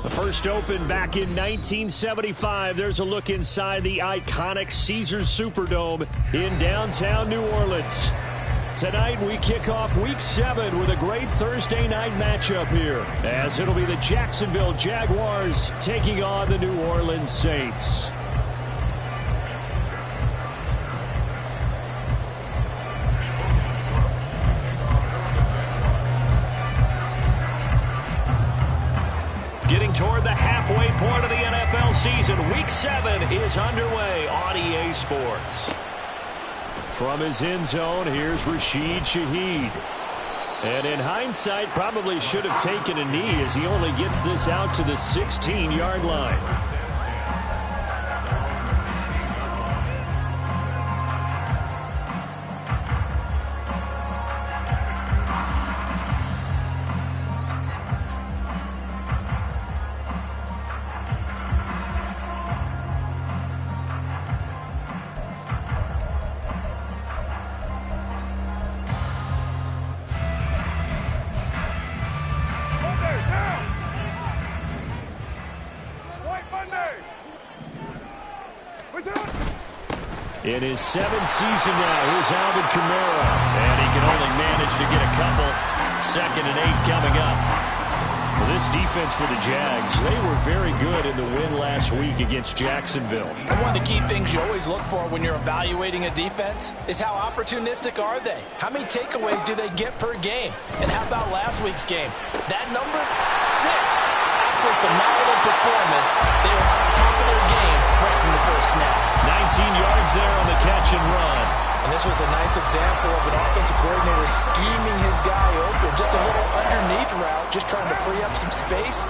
The first opened back in 1975. There's a look inside the iconic Caesars Superdome in downtown New Orleans. Tonight we kick off Week 7 with a great Thursday night matchup here, as it'll be the Jacksonville Jaguars taking on the New Orleans Saints. Getting toward the halfway point of the NFL season, Week 7 is underway on EA Sports. From his end zone, here's Rashid Shaheed. And in hindsight, probably should have taken a knee as he only gets this out to the 16-yard line. In his 7th season now, here's Alvin Kamara. And he can only manage to get a couple. 2nd and 8 coming up. Well, this defense for the Jags, they were very good in the win last week against Jacksonville. And one of the key things you always look for when you're evaluating a defense is how opportunistic are they? How many takeaways do they get per game? And how about last week's game? That number 6. Absolute phenomenal performance. They were on top of their game right from the first snap. 19 yards there on the catch and run. And this was a nice example of an offensive coordinator scheming his guy open. Just a little underneath route, just trying to free up some space,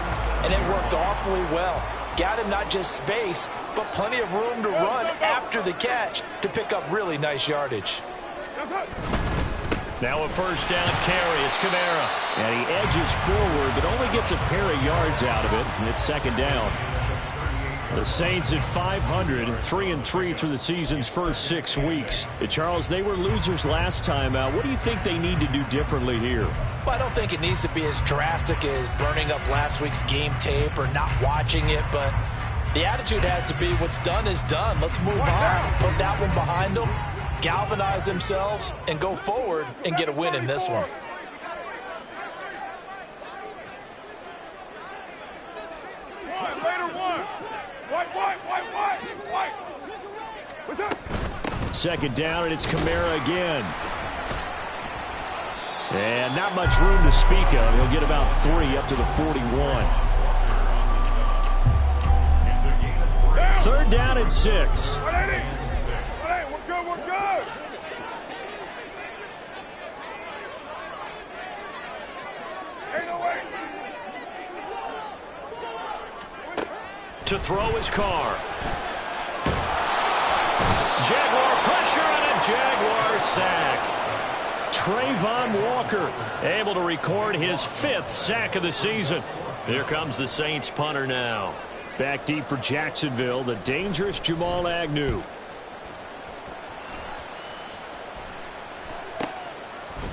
and it worked awfully well. Got him not just space, but plenty of room to run after the catch to pick up really nice yardage. Now a first down carry. It's Kamara. And he edges forward, but only gets a pair of yards out of it. And it's 2nd down. The Saints at 500, 3-3 through the season's first 6 weeks. Charles, they were losers last time out. What do you think they need to do differently here? Well, I don't think it needs to be as drastic as burning up last week's game tape or not watching it, but the attitude has to be what's done is done. Let's move on. Put that one behind them, galvanize themselves, and go forward and get a win in this one. Second down, and it's Kamara again. And not much room to speak of. He'll get about 3 up to the 41. 3rd down and 6. We're good. To throw his car. Jaguar pressure and a Jaguar sack. Trayvon Walker able to record his 5th sack of the season. Here comes the Saints punter now. Back deep for Jacksonville, the dangerous Jamal Agnew.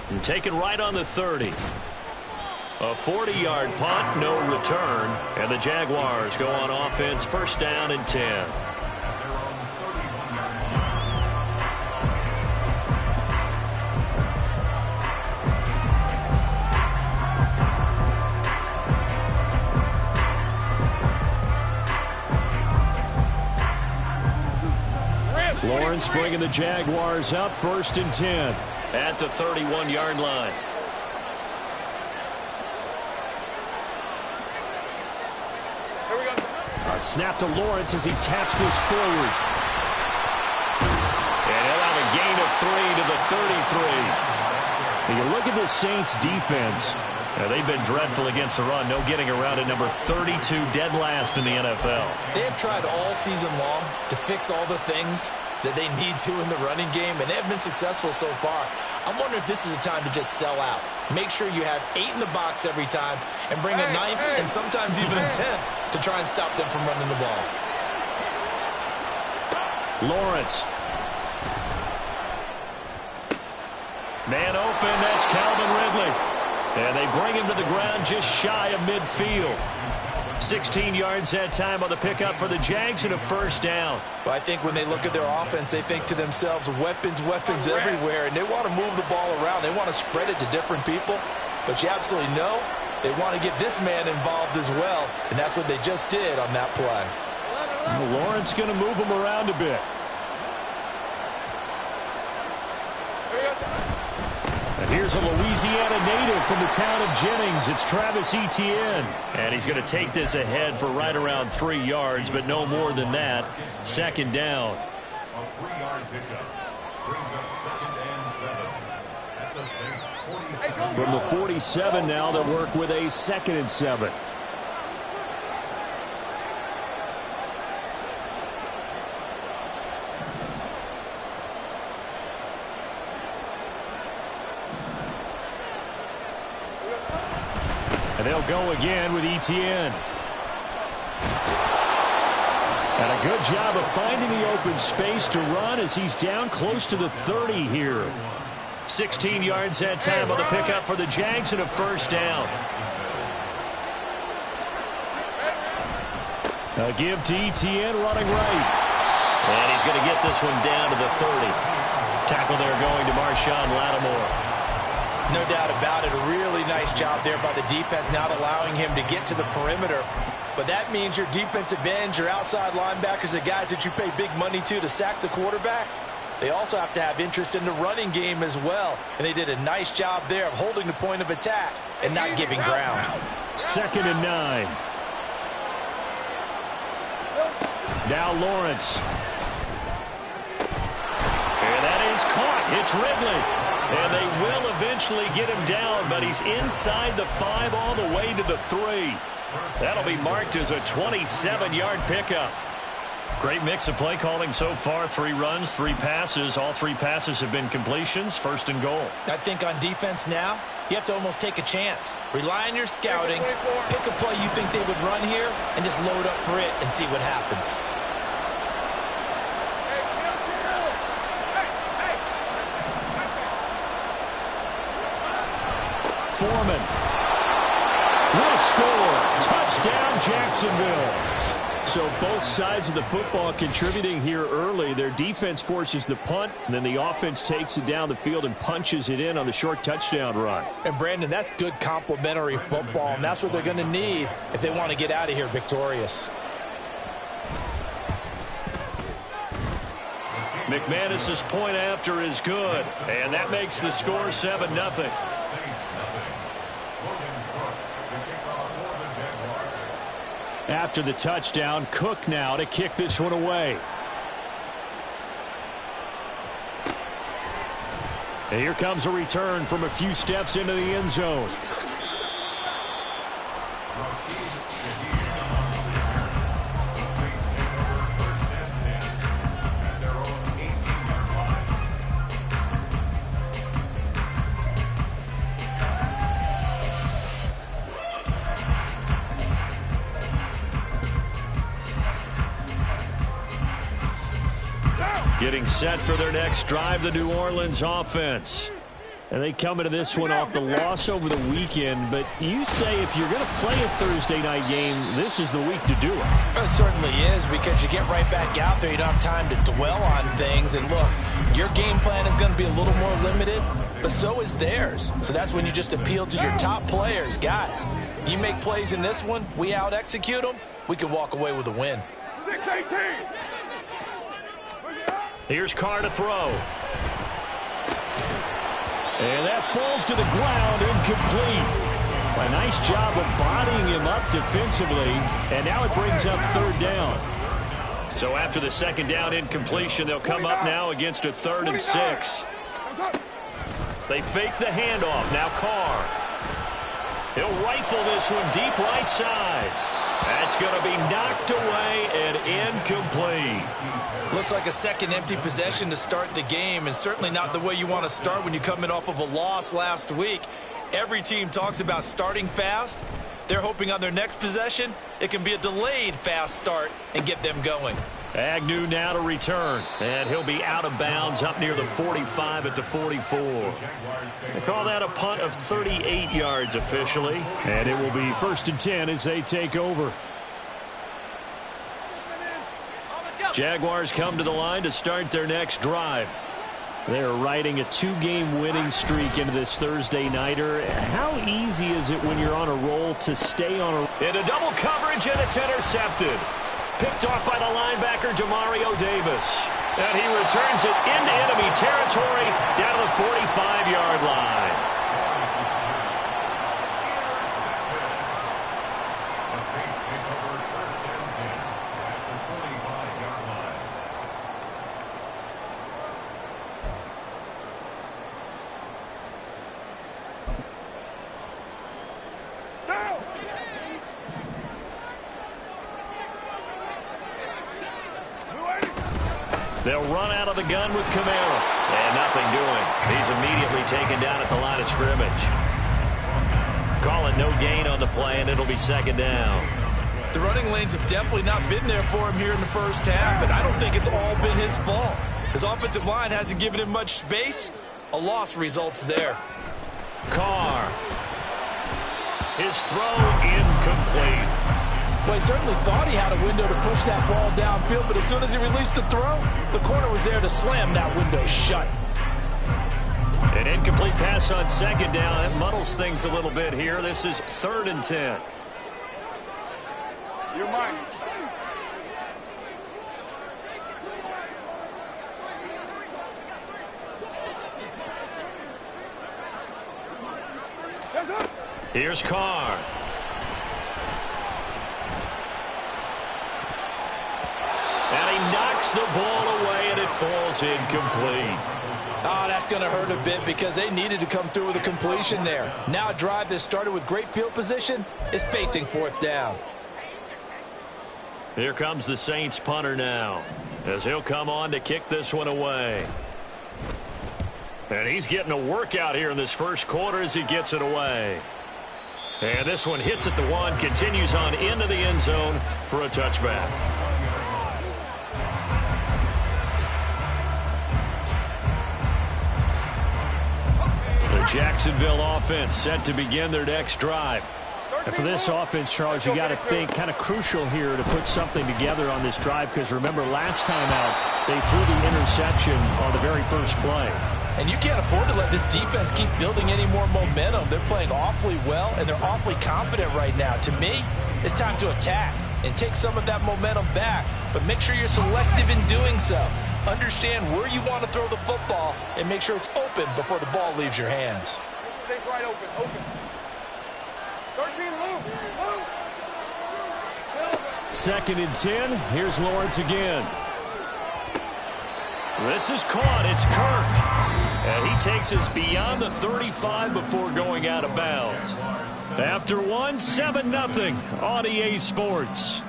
And taken right on the 30. A 40-yard punt, no return. And the Jaguars go on offense, 1st down and 10. Lawrence bringing the Jaguars up, 1st and 10 at the 31-yard line. A snap to Lawrence as he taps this forward. And he'll have a gain of 3 to the 33. When you look at the Saints defense, they've been dreadful against the run. No getting around at number 32, dead last in the NFL. They have tried all season long to fix all the things that they need to in the running game, and they have been successful so far. I'm wondering if this is a time to just sell out. Make sure you have 8 in the box every time and bring a 9th and sometimes even a 10th to try and stop them from running the ball. Lawrence. Man open, that's Calvin Ridley. And they bring him to the ground just shy of midfield. 16 yards that time on the pickup for the Jags and a first down. Well, I think when they look at their offense, they think to themselves, weapons, weapons everywhere, and they want to move the ball around. They want to spread it to different people. But you absolutely know they want to get this man involved as well, and that's what they just did on that play. Well, Lawrence going to move him around a bit. And here's a Louisiana native from the town of Jennings. It's Travis Etienne. And he's going to take this ahead for right around 3 yards, but no more than that. Second down. A 3-yard pickup brings up 2nd and 7 at the Saints 47. From the 47 now, they'll work with a 2nd and 7. And they'll go again with Etienne. And a good job of finding the open space to run as he's down close to the 30 here. 16 yards that time on the pickup for the Jags and a first down. A give to Etienne running right. And he's going to get this one down to the 30. Tackle there going to Marshawn Lattimore. No doubt about it. A really nice job there by the defense, not allowing him to get to the perimeter. But that means your defensive ends, your outside linebackers, the guys that you pay big money to sack the quarterback, they also have to have interest in the running game as well. And they did a nice job there of holding the point of attack and not giving ground. 2nd and 9. Now Lawrence. And that is caught. It's Ridley. And they will eventually get him down, but he's inside the 5 all the way to the 3. That'll be marked as a 27-yard pickup. Great mix of play calling so far. 3 runs, 3 passes. All 3 passes have been completions. 1st and goal. I think on defense now, you have to almost take a chance. Rely on your scouting. Pick a play you think they would run here and just load up for it and see what happens. Foreman will score. Touchdown, Jacksonville. So both sides of the football contributing here early. Their defense forces the punt, and then the offense takes it down the field and punches it in on the short touchdown run. And, Brandon, that's good complementary football, and that's what they're going to need if they want to get out of here victorious. McManus's point after is good, and that makes the score 7-0. After the touchdown, Cook now to kick this one away. And here comes a return from a few steps into the end zone. Getting set for their next drive, the New Orleans offense. And they come into this one off the loss over the weekend. But you say if you're going to play a Thursday night game, this is the week to do it. It certainly is, because you get right back out there. You don't have time to dwell on things. And look, your game plan is going to be a little more limited, but so is theirs. So that's when you just appeal to your top players. Guys, you make plays in this one, we out-execute them, we can walk away with a win. 6-18. Here's Carr to throw. And that falls to the ground, incomplete. A nice job of bodying him up defensively, and now it brings up 3rd down. So after the 2nd down incompletion, they'll come up now against a 3rd and 6. They fake the handoff. Now Carr. He'll rifle this one deep right side. That's going to be knocked away and incomplete. Looks like a second empty possession to start the game, and certainly not the way you want to start when you're coming off of a loss last week. Every team talks about starting fast. They're hoping on their next possession it can be a delayed fast start and get them going. Agnew now to return, and he'll be out of bounds up near the 45 at the 44. They call that a punt of 38 yards officially, and it will be 1st and 10 as they take over. Jaguars come to the line to start their next drive. They're riding a 2-game winning streak into this Thursday nighter. How easy is it when you're on a roll to stay on a... Into double coverage, and it's intercepted. Picked off by the linebacker, Demario Davis. And he returns it into enemy territory down to the 45-yard line. The Saints take over 1st and 10 at the 45-yard line. They'll run out of the gun with Kamara. And nothing doing. He's immediately taken down at the line of scrimmage. Calling no gain on the play, and it'll be 2nd down. The running lanes have definitely not been there for him here in the first half, and I don't think it's all been his fault. His offensive line hasn't given him much space. A loss results there. Carr. His throw incomplete. Well, he certainly thought he had a window to push that ball downfield, but as soon as he released the throw, the corner was there to slam that window shut. An incomplete pass on 2nd down. That muddles things a little bit here. This is 3rd and 10. You're mine. Here's Carr. And he knocks the ball away, and it falls incomplete. Oh, that's going to hurt a bit because they needed to come through with a completion there. Now a drive that started with great field position is facing 4th down. Here comes the Saints punter now, as he'll come on to kick this one away. And he's getting a workout here in this first quarter as he gets it away. And this one hits at the 1, continues on into the end zone for a touchback. The Jacksonville offense set to begin their next drive. And for this offense, Charles, you got to think kind of crucial here to put something together on this drive, because remember last time out they threw the interception on the very first play. And you can't afford to let this defense keep building any more momentum. They're playing awfully well, and they're awfully confident right now. To me, it's time to attack and take some of that momentum back, but make sure you're selective in doing so. Understand where you want to throw the football and make sure it's open before the ball leaves your hands. Take right open, open. 13, move. 2nd and 10. Here's Lawrence again. This is caught. It's Kirk. And he takes us beyond the 35 before going out of bounds. After 1, 7-0 on EA Sports.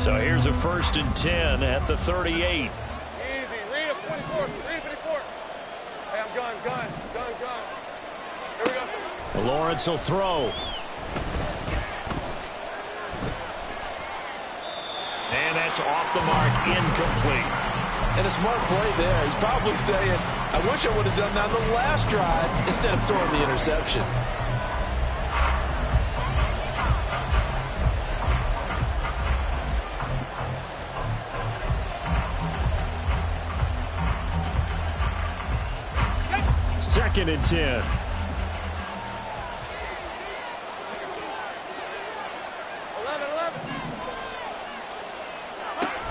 So here's a 1st and 10 at the 38. Easy, read a 24, read a 54. Hey, I'm gun. Here we go. Lawrence will throw. And that's off the mark, incomplete. And a smart play there. He's probably saying, I wish I would have done that on the last drive instead of throwing the interception. Second and 10.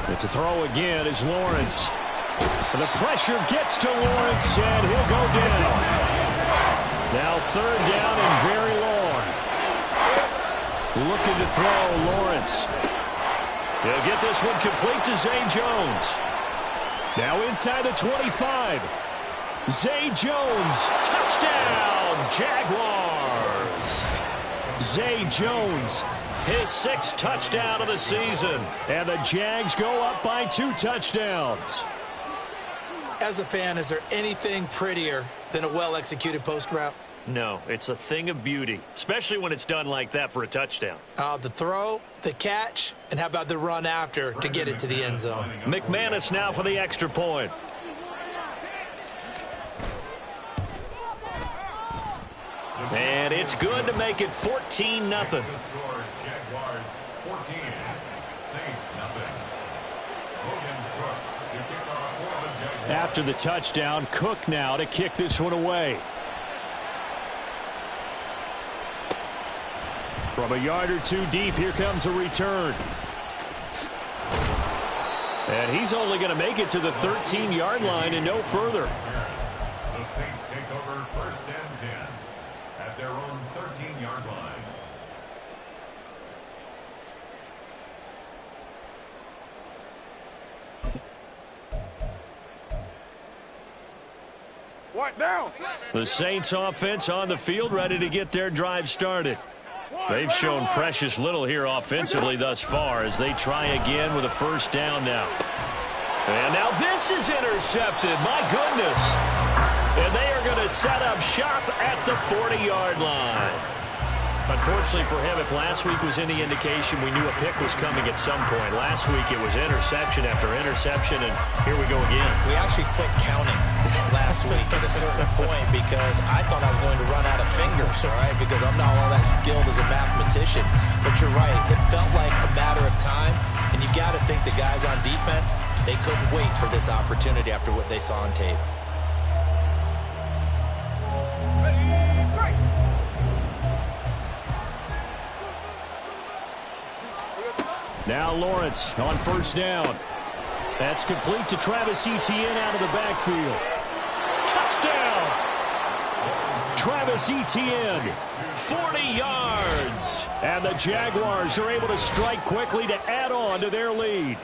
And to throw again is Lawrence. And the pressure gets to Lawrence, and he'll go down. Now 3rd down and very long. Looking to throw, Lawrence. He'll get this one complete to Zay Jones. Now inside the 25. Zay Jones, touchdown, Jaguars. Zay Jones, his 6th touchdown of the season. And the Jags go up by 2 touchdowns. As a fan, is there anything prettier than a well-executed post route? No, it's a thing of beauty, especially when it's done like that for a touchdown. The throw, the catch, and how about the run after to get it to the end zone? McManus now for the extra point. And it's good to make it 14-0. Jaguars 14, Saints nothing. After the touchdown, Cook now to kick this one away. From a yard or two deep, here comes a return. And he's only going to make it to the 13-yard line and no further. The Saints take over 1st and 10 at their own 13-yard line. The Saints offense on the field, ready to get their drive started. They've shown precious little here offensively thus far as they try again with a first down now. And now this is intercepted. My goodness. And they are going to set up shop at the 40-yard line. Unfortunately for him, if last week was any indication, we knew a pick was coming at some point. Last week it was interception after interception, and here we go again. We actually quit counting last week at a certain point because I thought I was going to run out of fingers, all right, because I'm not all that skilled as a mathematician. But you're right. It felt like a matter of time, and you got to think the guys on defense, they couldn't wait for this opportunity after what they saw on tape. Now Lawrence on first down. That's complete to Travis Etienne out of the backfield. Touchdown! Travis Etienne, 40 yards. And the Jaguars are able to strike quickly to add on to their lead.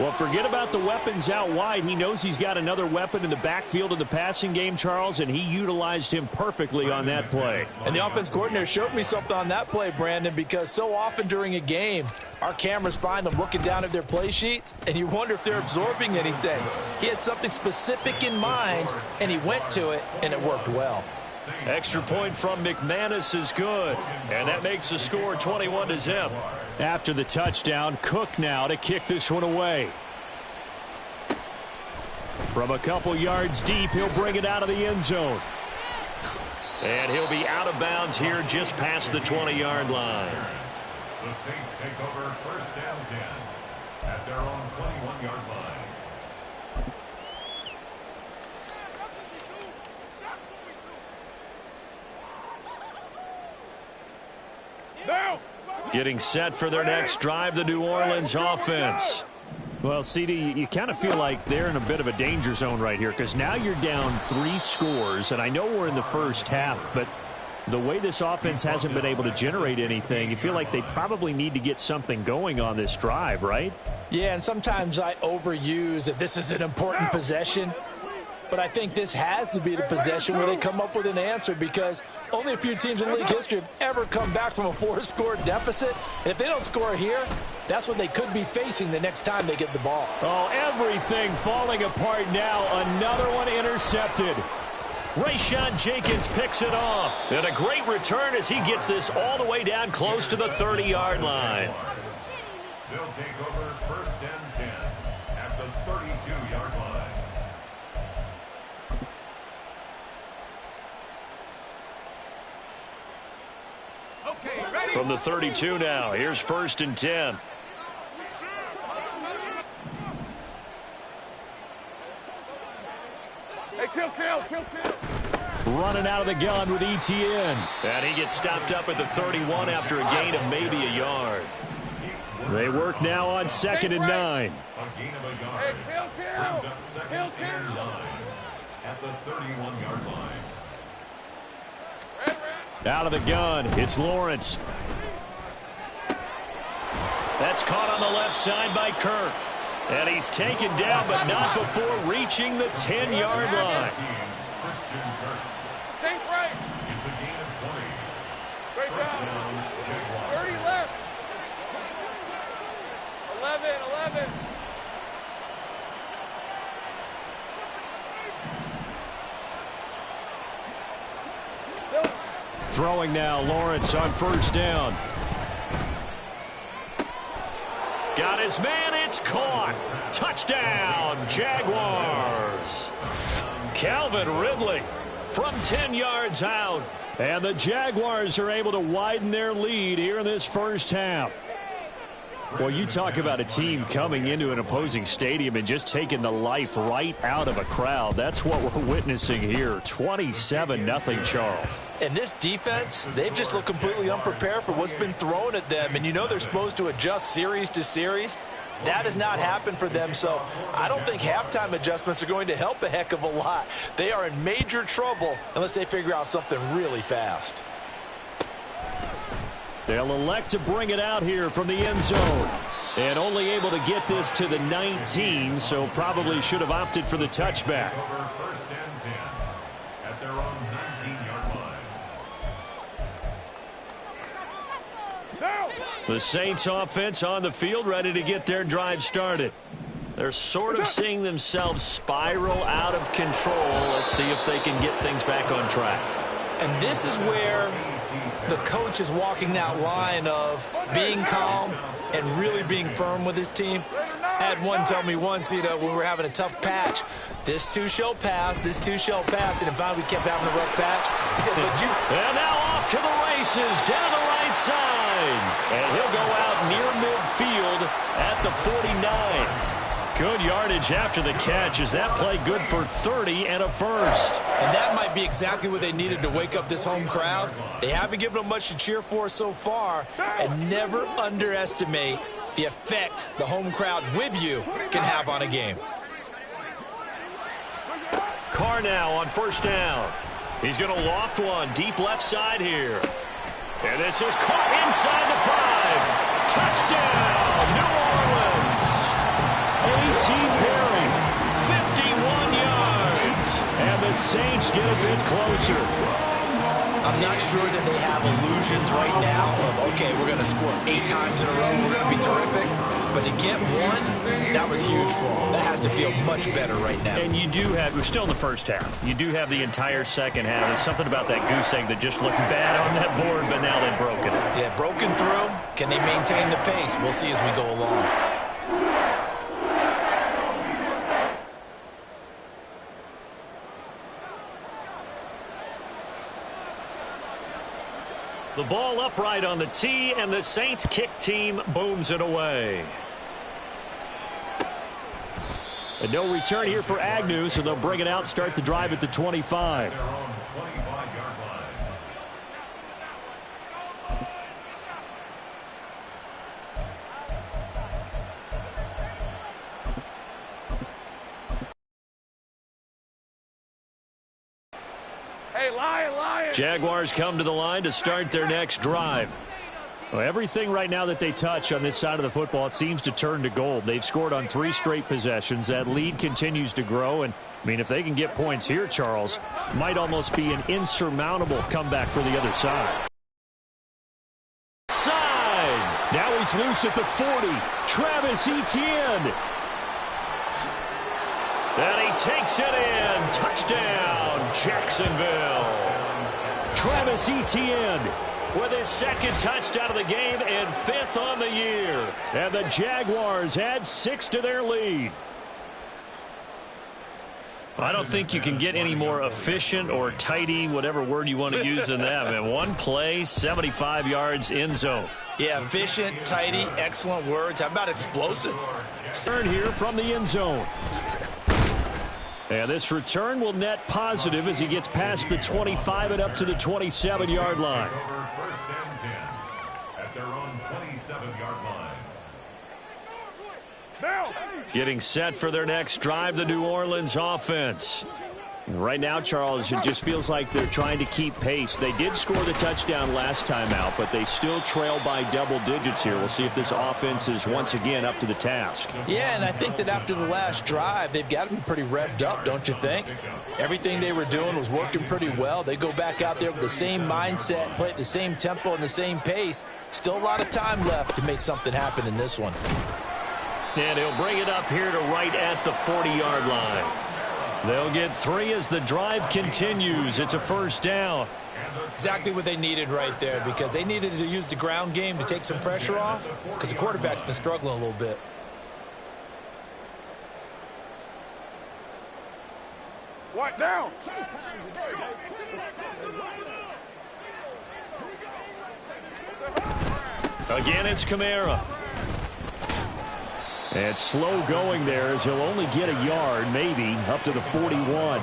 Well, forget about the weapons out wide. He knows he's got another weapon in the backfield of the passing game, Charles, and he utilized him perfectly on that play. And the offense coordinator showed me something on that play, Brandon, because so often during a game, our cameras find them looking down at their play sheets, and you wonder if they're absorbing anything. He had something specific in mind, and he went to it, and it worked well. Extra point from McManus is good, and that makes the score 21-0. After the touchdown, Cook now to kick this one away. From a couple yards deep, he'll bring it out of the end zone. And he'll be out of bounds here just past the 20-yard line. The Saints take over 1st and 10 at their own 21-yard line. Getting set for their next drive, the New Orleans offense. Well, CD, you kind of feel like they're in a bit of a danger zone right here because now you're down 3 scores, and I know we're in the first half, but the way this offense hasn't been able to generate anything, you feel like they probably need to get something going on this drive, right? Yeah, and sometimes I overuse that this is an important possession. But I think this has to be the possession where they come up with an answer because only a few teams in league history have ever come back from a 4-score deficit. And if they don't score here, that's what they could be facing the next time they get the ball. Oh, everything falling apart now. Another one intercepted. Rayshawn Jenkins picks it off. And a great return as he gets this all the way down close to the 30-yard line. They'll take over 1st and 10 at the 32-yard line. From the 32 now, here's 1st and 10. Hey, kill. Running out of the gun with Etienne. And he gets stopped up at the 31 after a gain of maybe a yard. They work now on 2nd and 9. A gain of a yard brings up 2nd and 9 at the 31-yard line. Out of the gun, it's Lawrence. That's caught on the left side by Kirk. And he's taken down, but not before reaching the 10-yard line. Christian Kirk. Stay right. It's a gain of 20. Great First job. down, Jaguars. 30 left. 11. Throwing now, Lawrence on first down. Got his man, it's caught. Touchdown, Jaguars. Calvin Ridley from 10 yards out. And the Jaguars are able to widen their lead here in this first half. Well, you talk about a team coming into an opposing stadium and just taking the life right out of a crowd. That's what we're witnessing here. 27-0, Charles. And this defense, they've just looked completely unprepared for what's been thrown at them. And you know they're supposed to adjust series to series. That has not happened for them, so I don't think halftime adjustments are going to help a heck of a lot. They are in major trouble unless they figure out something really fast. They'll elect to bring it out here from the end zone. And only able to get this to the 19, so probably should have opted for the touchback. First and 10 at their own 19-yard line. The Saints offense on the field, ready to get their drive started. They're sort of seeing themselves spiral out of control. Let's see if they can get things back on track. And this is where the coach is walking that line of being calm and really being firm with his team. I had one tell me once, when we were having a tough patch, this too shall pass, this too shall pass, and finally we kept having a rough patch. He said, but you... And now off to the races, down the right side. And he'll go out near midfield at the 49. Good yardage after the catch. Is that play good for 30 and a first? And that might be exactly what they needed to wake up this home crowd. They haven't given them much to cheer for so far. And never underestimate the effect the home crowd with you can have on a game. Carr now on first down. He's going to loft one deep left side here. And this is caught inside the 5. Touchdown, New Orleans. 18 carry, 51 yards. And the Saints get a bit closer. I'm not sure that they have illusions right now of, okay, we're going to score 8 times in a row, we're going to be terrific. But to get one, that was huge for them. That has to feel much better right now. And you do have, we're still in the first half. You do have the entire second half. There's something about that goose egg that just looked bad on that board, but now they've broken it. Yeah, broken through. Can they maintain the pace? We'll see as we go along. The ball upright on the tee, and the Saints kick team booms it away. And no return here for Agnew, so they'll bring it out, start the drive at the 25. Their own 25-yard line. Hey, Lion. Jaguars come to the line to start their next drive. Well, everything right now that they touch on this side of the football, it seems to turn to gold. They've scored on 3 straight possessions. That lead continues to grow. And, I mean, if they can get points here, Charles, might almost be an insurmountable comeback for the other side. Now he's loose at the 40. Travis Etienne. And he takes it in. Touchdown, Jacksonville. Travis Etienne with his second touchdown of the game and 5th on the year. And the Jaguars add 6 to their lead. I don't think you can get any more efficient or tidy, whatever word you want to use in that. And one play, 75 yards, end zone. Yeah, efficient, tidy, excellent words. How about explosive? Turn here from the end zone. And this return will net positive as he gets past the 25 and up to the 27-yard line. First and 10 at their own 27-yard line. Getting set for their next drive, the New Orleans offense. Right now, Charles, it just feels like they're trying to keep pace. They did score the touchdown last time out, but they still trail by double digits here. We'll see if this offense is once again up to the task. Yeah, and I think that after the last drive, they've got to be pretty revved up, don't you think? Everything they were doing was working pretty well. They go back out there with the same mindset, play at the same tempo and the same pace. Still a lot of time left to make something happen in this one. And he'll bring it up here to right at the 40-yard line. They'll get 3 as the drive continues. It's a first down. Exactly what they needed right there, because they needed to use the ground game to take some pressure off, because the quarterback's been struggling a little bit. What down? Again, it's Kamara. And slow going there as he'll only get a yard, maybe, up to the 41.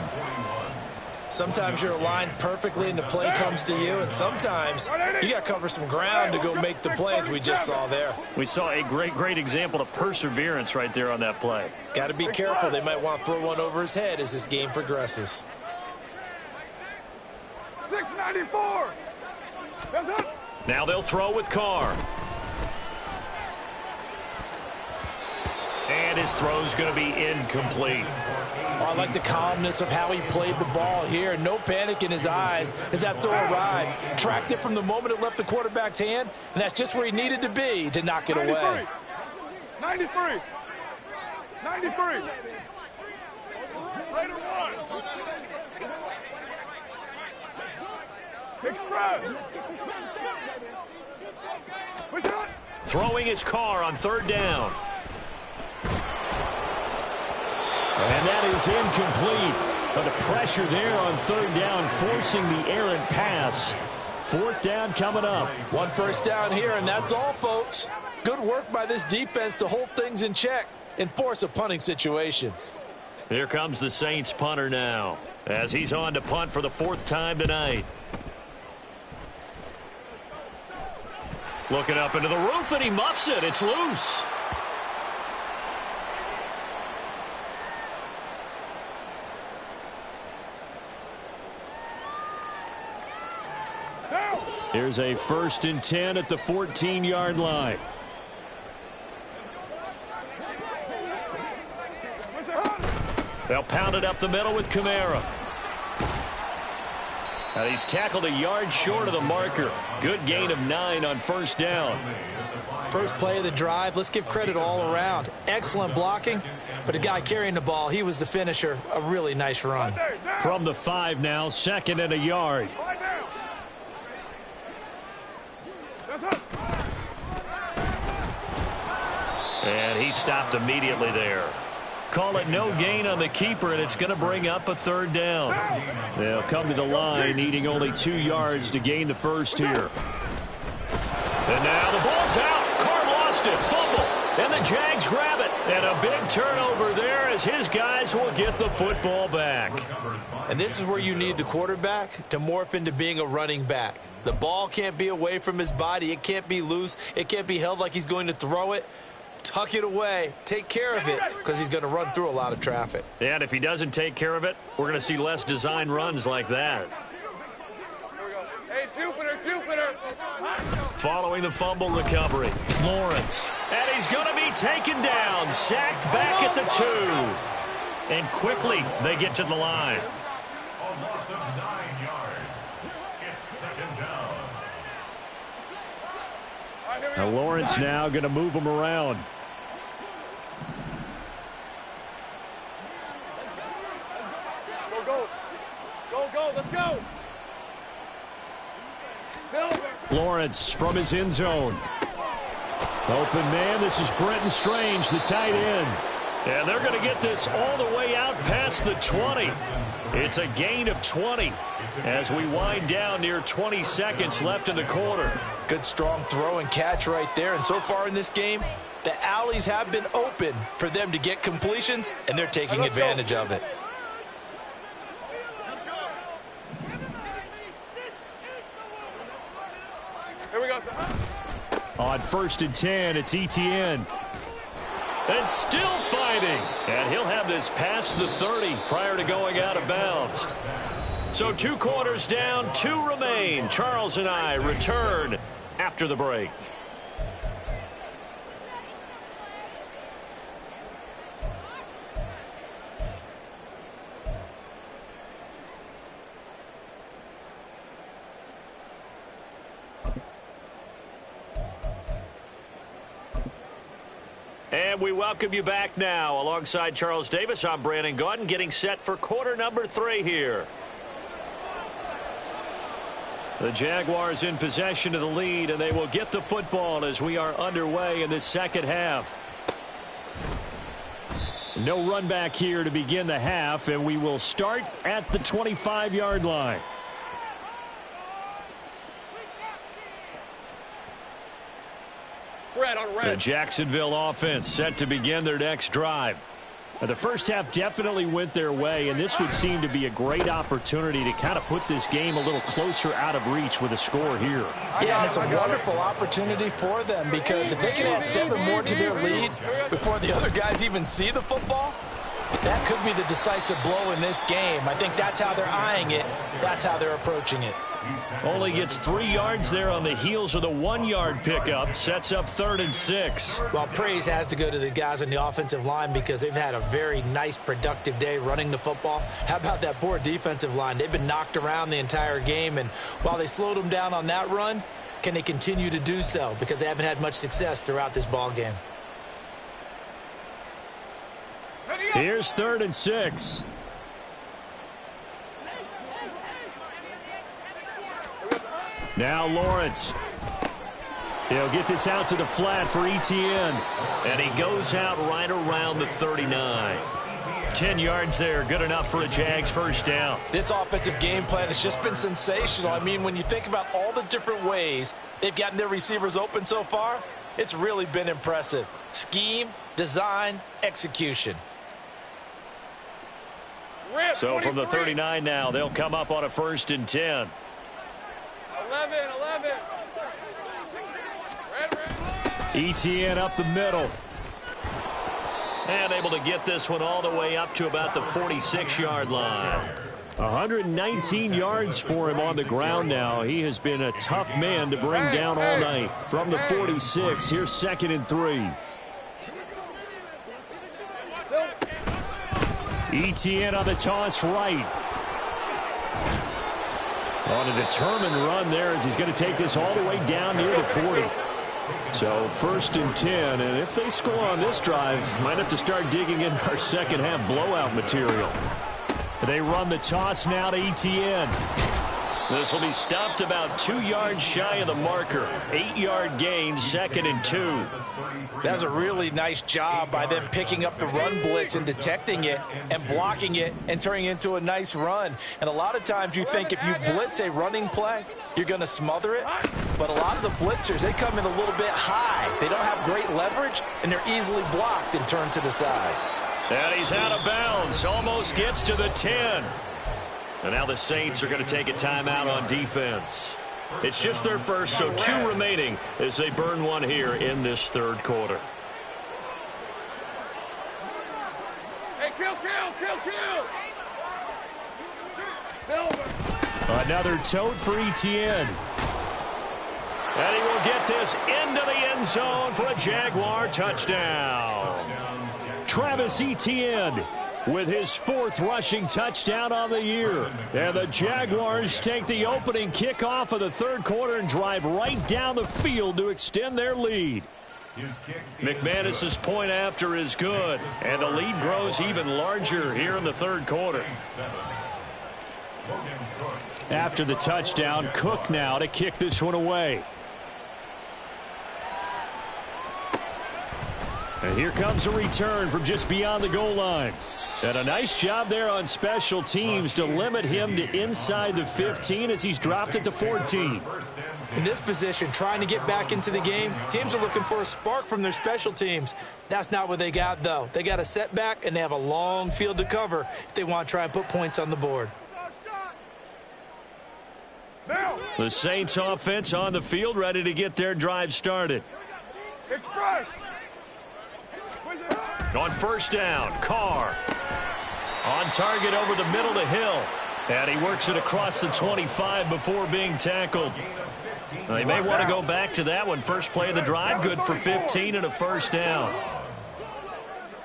Sometimes you're aligned perfectly and the play comes to you, and sometimes you got to cover some ground to go make the plays we just saw there. We saw a great example of perseverance right there on that play. Got to be careful. They might want to throw one over his head as this game progresses. 694. That's it. Now they'll throw with Carr. And his throw's going to be incomplete. Oh, I like the calmness of how he played the ball here. No panic in his eyes as that throw arrived. Tracked it from the moment it left the quarterback's hand, and that's just where he needed to be to knock it away. 93. 93. Later one. Express. Throwing his Carr on third down. And that is incomplete. But the pressure there on third down, forcing the errant pass. Fourth down coming up. One first down here, and that's all, folks. Good work by this defense to hold things in check and force a punting situation. Here comes the Saints punter now, as he's on to punt for the fourth time tonight. Looking up into the roof, and he muffs it. It's loose. Here's a 1st and 10 at the 14-yard line. They'll pound it up the middle with Kamara. And he's tackled a yard short of the marker. Good gain of 9 on first down. First play of the drive, let's give credit all around. Excellent blocking, but the guy carrying the ball, he was the finisher. A really nice run. From the 5 now, 2nd and a yard. And he stopped immediately there. Call it no gain on the keeper, and it's going to bring up a third down. They'll come to the line, needing only 2 yards to gain the first here. And now the ball's out. Carr lost it. Fumble. And the Jags grab it. And a big turnover there as his guys will get the football back. And this is where you need the quarterback to morph into being a running back. The ball can't be away from his body. It can't be loose. It can't be held like he's going to throw it. Tuck it away. Take care of it, because he's going to run through a lot of traffic. Yeah, and if he doesn't take care of it, we're going to see less design runs like that. Hey, Jupiter. Following the fumble recovery, Lawrence. And he's going to be taken down. Sacked back at the 2. And quickly, they get to the line. A loss of 9 yards. It's 2nd down. Now Lawrence now going to move him around. Go, let's go. Lawrence from his end zone. Open man, this is Brenton Strange, the tight end. And they're going to get this all the way out past the 20. It's a gain of 20 as we wind down near 20 seconds left in the quarter. Good strong throw and catch right there. And so far in this game, the alleys have been open for them to get completions, and they're taking advantage of it. Here we go. On 1st and 10, it's Etienne. And still fighting. And he'll have this past the 30 prior to going out of bounds. So 2 quarters down, 2 remain. Charles and I return after the break. And we welcome you back now. Alongside Charles Davis, I'm Brandon Gaudin, getting set for quarter number 3 here. The Jaguars in possession of the lead, and they will get the football as we are underway in this second half. No run back here to begin the half, and we will start at the 25-yard line. The Jacksonville offense set to begin their next drive. The first half definitely went their way, and this would seem to be a great opportunity to kind of put this game a little closer out of reach with a score here. Yeah, and it's a wonderful opportunity for them, because if they can add 7 more to their lead before the other guys even see the football, that could be the decisive blow in this game. I think that's how they're eyeing it. That's how they're approaching it. Only gets 3 yards there on the heels of the 1-yard pickup. Sets up 3rd and 6. Well, praise has to go to the guys on the offensive line because they've had a very nice, productive day running the football. How about that poor defensive line? They've been knocked around the entire game, and while they slowed them down on that run, can they continue to do so? Because they haven't had much success throughout this ball game. Here's 3rd and 6. Now Lawrence. He'll get this out to the flat for Etienne. And he goes out right around the 39. 10 yards there, good enough for a Jags first down. This offensive game plan has just been sensational. I mean, when you think about all the different ways they've gotten their receivers open so far, it's really been impressive. Scheme, design, execution. So from the 39 now, they'll come up on a 1st and 10. 11. Etienne up the middle. And able to get this one all the way up to about the 46-yard line. 119 yards for him on the ground now. He has been a tough man to bring down all night. From the 46, here's 2nd and 3. Etienne on the toss right. On a determined run there as he's going to take this all the way down near the 40. So 1st and 10, and if they score on this drive, might have to start digging in our second half blowout material. They run the toss now to Etienne. This will be stopped about 2 yards shy of the marker. 8-yard gain, 2nd and 2. That's a really nice job by them picking up the run blitz and detecting it and blocking it and turning it into a nice run. And a lot of times you think if you blitz a running play, you're going to smother it. But a lot of the blitzers, they come in a little bit high. They don't have great leverage, and they're easily blocked and turned to the side. And he's out of bounds. Almost gets to the 10. And now the Saints are going to take a timeout on defense. It's just their first, so 2 remaining as they burn one here in this 3rd quarter. Hey, kill. Silver. Another tote for Etienne. And he will get this into the end zone for a Jaguar touchdown. Travis Etienne with his 4th rushing touchdown on the year. And the Jaguars take the opening kickoff of the 3rd quarter and drive right down the field to extend their lead. McManus's point after is good, and the lead grows even larger here in the 3rd quarter. After the touchdown, Cook now to kick this one away. And here comes a return from just beyond the goal line. And a nice job there on special teams to limit him to inside the 15 as he's dropped at the 14. In this position, trying to get back into the game, teams are looking for a spark from their special teams. That's not what they got, though. They got a setback, and they have a long field to cover if they want to try and put points on the board. The Saints offense on the field, ready to get their drive started. Express. On 1st down, Carr. On target over the middle to Hill. And he works it across the 25 before being tackled. They may want to go back to that one. First play of the drive, good for 15 and a 1st down.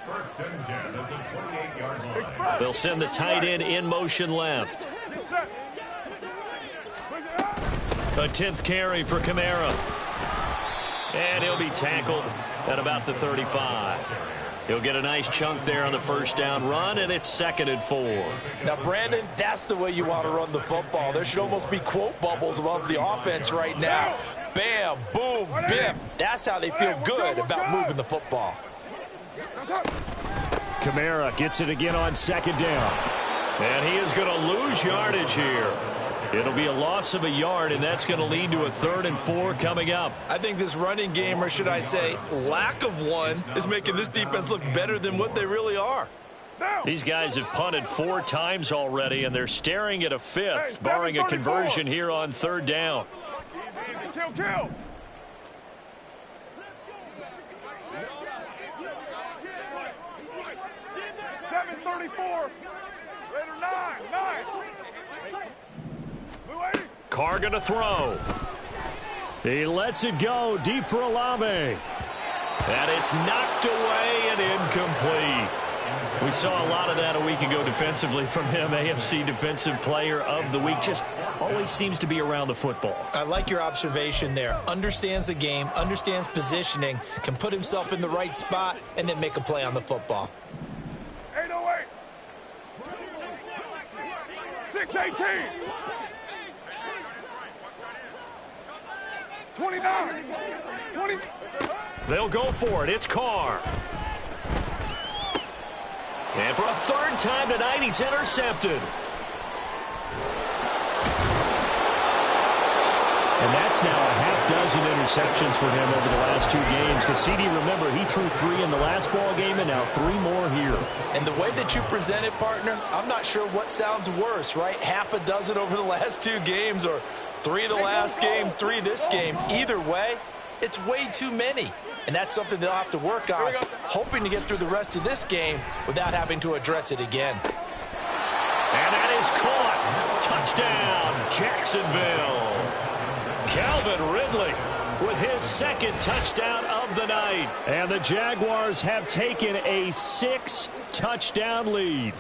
1st and 10 at the 28-yard line. They'll send the tight end in motion left. A 10th carry for Kamara. And he'll be tackled at about the 35. He'll get a nice chunk there on the first down run, and it's 2nd and 4. Now, Brandon, that's the way you want to run the football. There should almost be quote bubbles above the offense right now. Bam, boom, biff. That's how they feel good about moving the football. Kamara gets it again on 2nd down. And he is going to lose yardage here. It'll be a loss of a yard, and that's going to lead to a 3rd and 4 coming up. I think this running game, or should I say lack of one, is making this defense look better than what they really are. These guys have punted 4 times already, and they're staring at a 5th, barring a conversion here on 3rd down. Kill. 7:34. Later 9. Carr going to throw. He lets it go deep for Olave. And it's knocked away and incomplete. We saw a lot of that a week ago defensively from him. AFC Defensive Player of the Week. Just always seems to be around the football. I like your observation there. Understands the game, understands positioning, can put himself in the right spot, and then make a play on the football. 808. 618. 29. 20. They'll go for it. It's Carr. And for a 3rd time tonight, he's intercepted. And that's now a half dozen interceptions for him over the last 2 games. Because CD, remember, he threw 3 in the last ball game and now 3 more here. And the way that you present it, partner, I'm not sure what sounds worse, right? Half a dozen over the last 2 games, or 3 the last game, 3 this game. Either way, it's way too many. And that's something they'll have to work on, hoping to get through the rest of this game without having to address it again. And that is caught. Touchdown, Jacksonville. Calvin Ridley with his 2nd touchdown of the night. And the Jaguars have taken a 6-touchdown lead.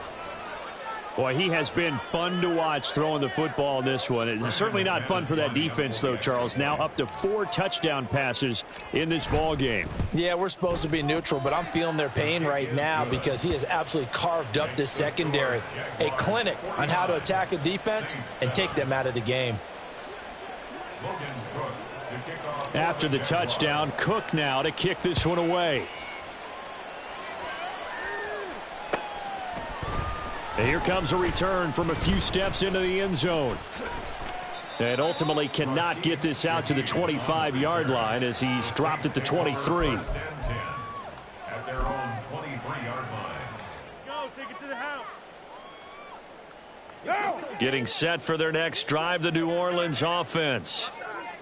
Boy, he has been fun to watch throwing the football in this one. It's certainly not fun for that defense, though, Charles. Now up to 4 touchdown passes in this ball game. Yeah, we're supposed to be neutral, but I'm feeling their pain right now because he has absolutely carved up this secondary. A clinic on how to attack a defense and take them out of the game. After the touchdown, Cook now to kick this one away. And here comes a return from a few steps into the end zone. And ultimately cannot get this out to the 25-yard line as he's dropped at the 23. At their own 23-yard line. Go, take it to the house. Getting set for their next drive, the New Orleans offense.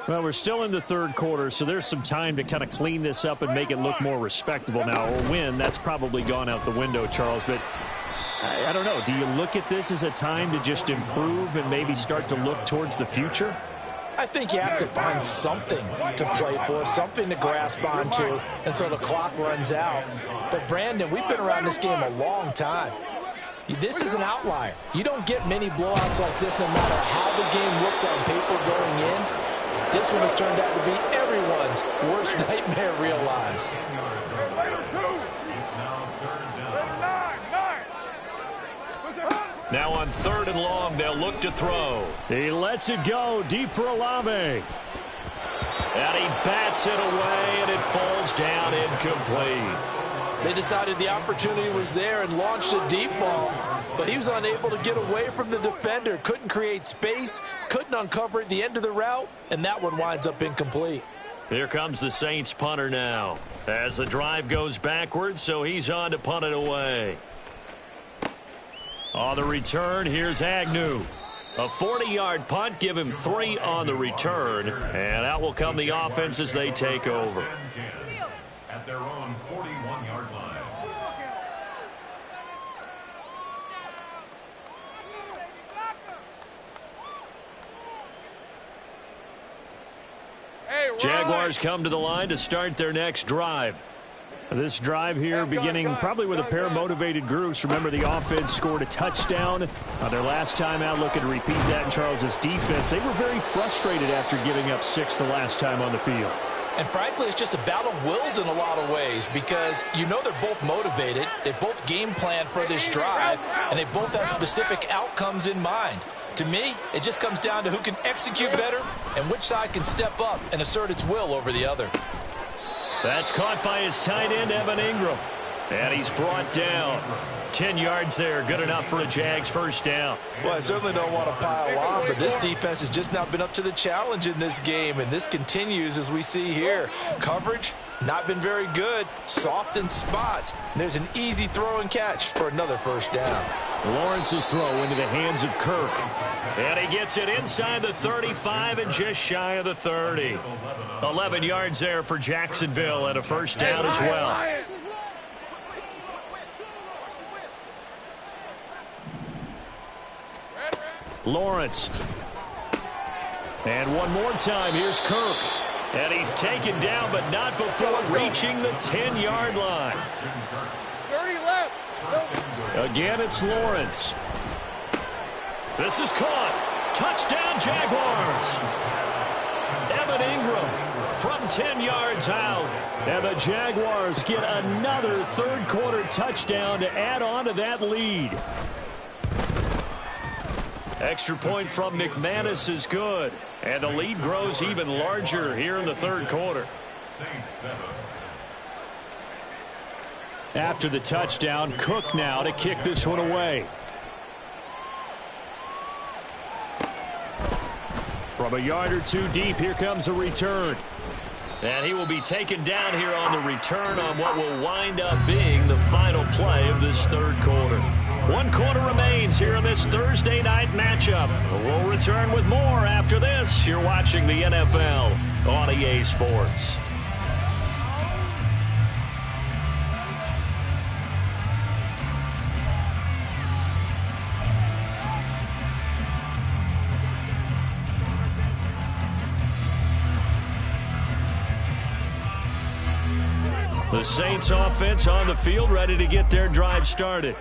Well, we're still in the 3rd quarter, so there's some time to kind of clean this up and make it look more respectable now. Or win, that's probably gone out the window, Charles. But I don't know. Do you look at this as a time to just improve and maybe start to look towards the future? I think you have to find something to play for, something to grasp onto until the clock runs out. But, Brandon, we've been around this game a long time. This is an outlier. You don't get many blowouts like this no matter how the game looks on paper going in. This one has turned out to be everyone's worst nightmare realized. Now on 3rd and long, they'll look to throw. He lets it go deep for Olave. And he bats it away, and it falls down incomplete. They decided the opportunity was there and launched a deep ball, but he was unable to get away from the defender, couldn't create space, couldn't uncover at the end of the route, and that one winds up incomplete. Here comes the Saints punter now as the drive goes backwards, so he's on to punt it away. On the return, here's Agnew. A 40-yard punt, give him 3 on the return, and out will come the offense as they take over. At their own 41-yard line. Jaguars come to the line to start their next drive. This drive here beginning probably with a pair of motivated groups. Remember, the offense scored a touchdown their last time out. Looking to repeat that in Charles's defense. They were very frustrated after giving up 6 the last time on the field. And frankly, it's just a battle of wills in a lot of ways because you know they're both motivated, they both game plan for this drive, and they both have specific outcomes in mind. To me, it just comes down to who can execute better and which side can step up and assert its will over the other. That's caught by his tight end, Evan Ingram. And he's brought down. 10 yards there, good enough for a Jags first down. Well, I certainly don't want to pile on, but this defense has just not been up to the challenge in this game, and this continues as we see here. Coverage, not been very good, soft in spots. There's an easy throw and catch for another first down. Lawrence's throw into the hands of Kirk. And he gets it inside the 35 and just shy of the 30. 11 yards there for Jacksonville and a first down as well. Lawrence. And one more time, here's Kirk. And he's taken down, but not before reaching the 10-yard line. 30 left. Again, it's Lawrence. This is caught. Touchdown, Jaguars. Evan Ingram from 10 yards out. And the Jaguars get another third-quarter touchdown to add on to that lead. Extra point from McManus is good. And the lead grows even larger here in the third quarter. After the touchdown, Cook now to kick this one away. From a yard or two deep, here comes a return. And he will be taken down here on the return on what will wind up being the final play of this third quarter. 1 quarter remains here in this Thursday night matchup. We'll return with more after this. You're watching the NFL on EA Sports. The Saints offense on the field, ready to get their drive started.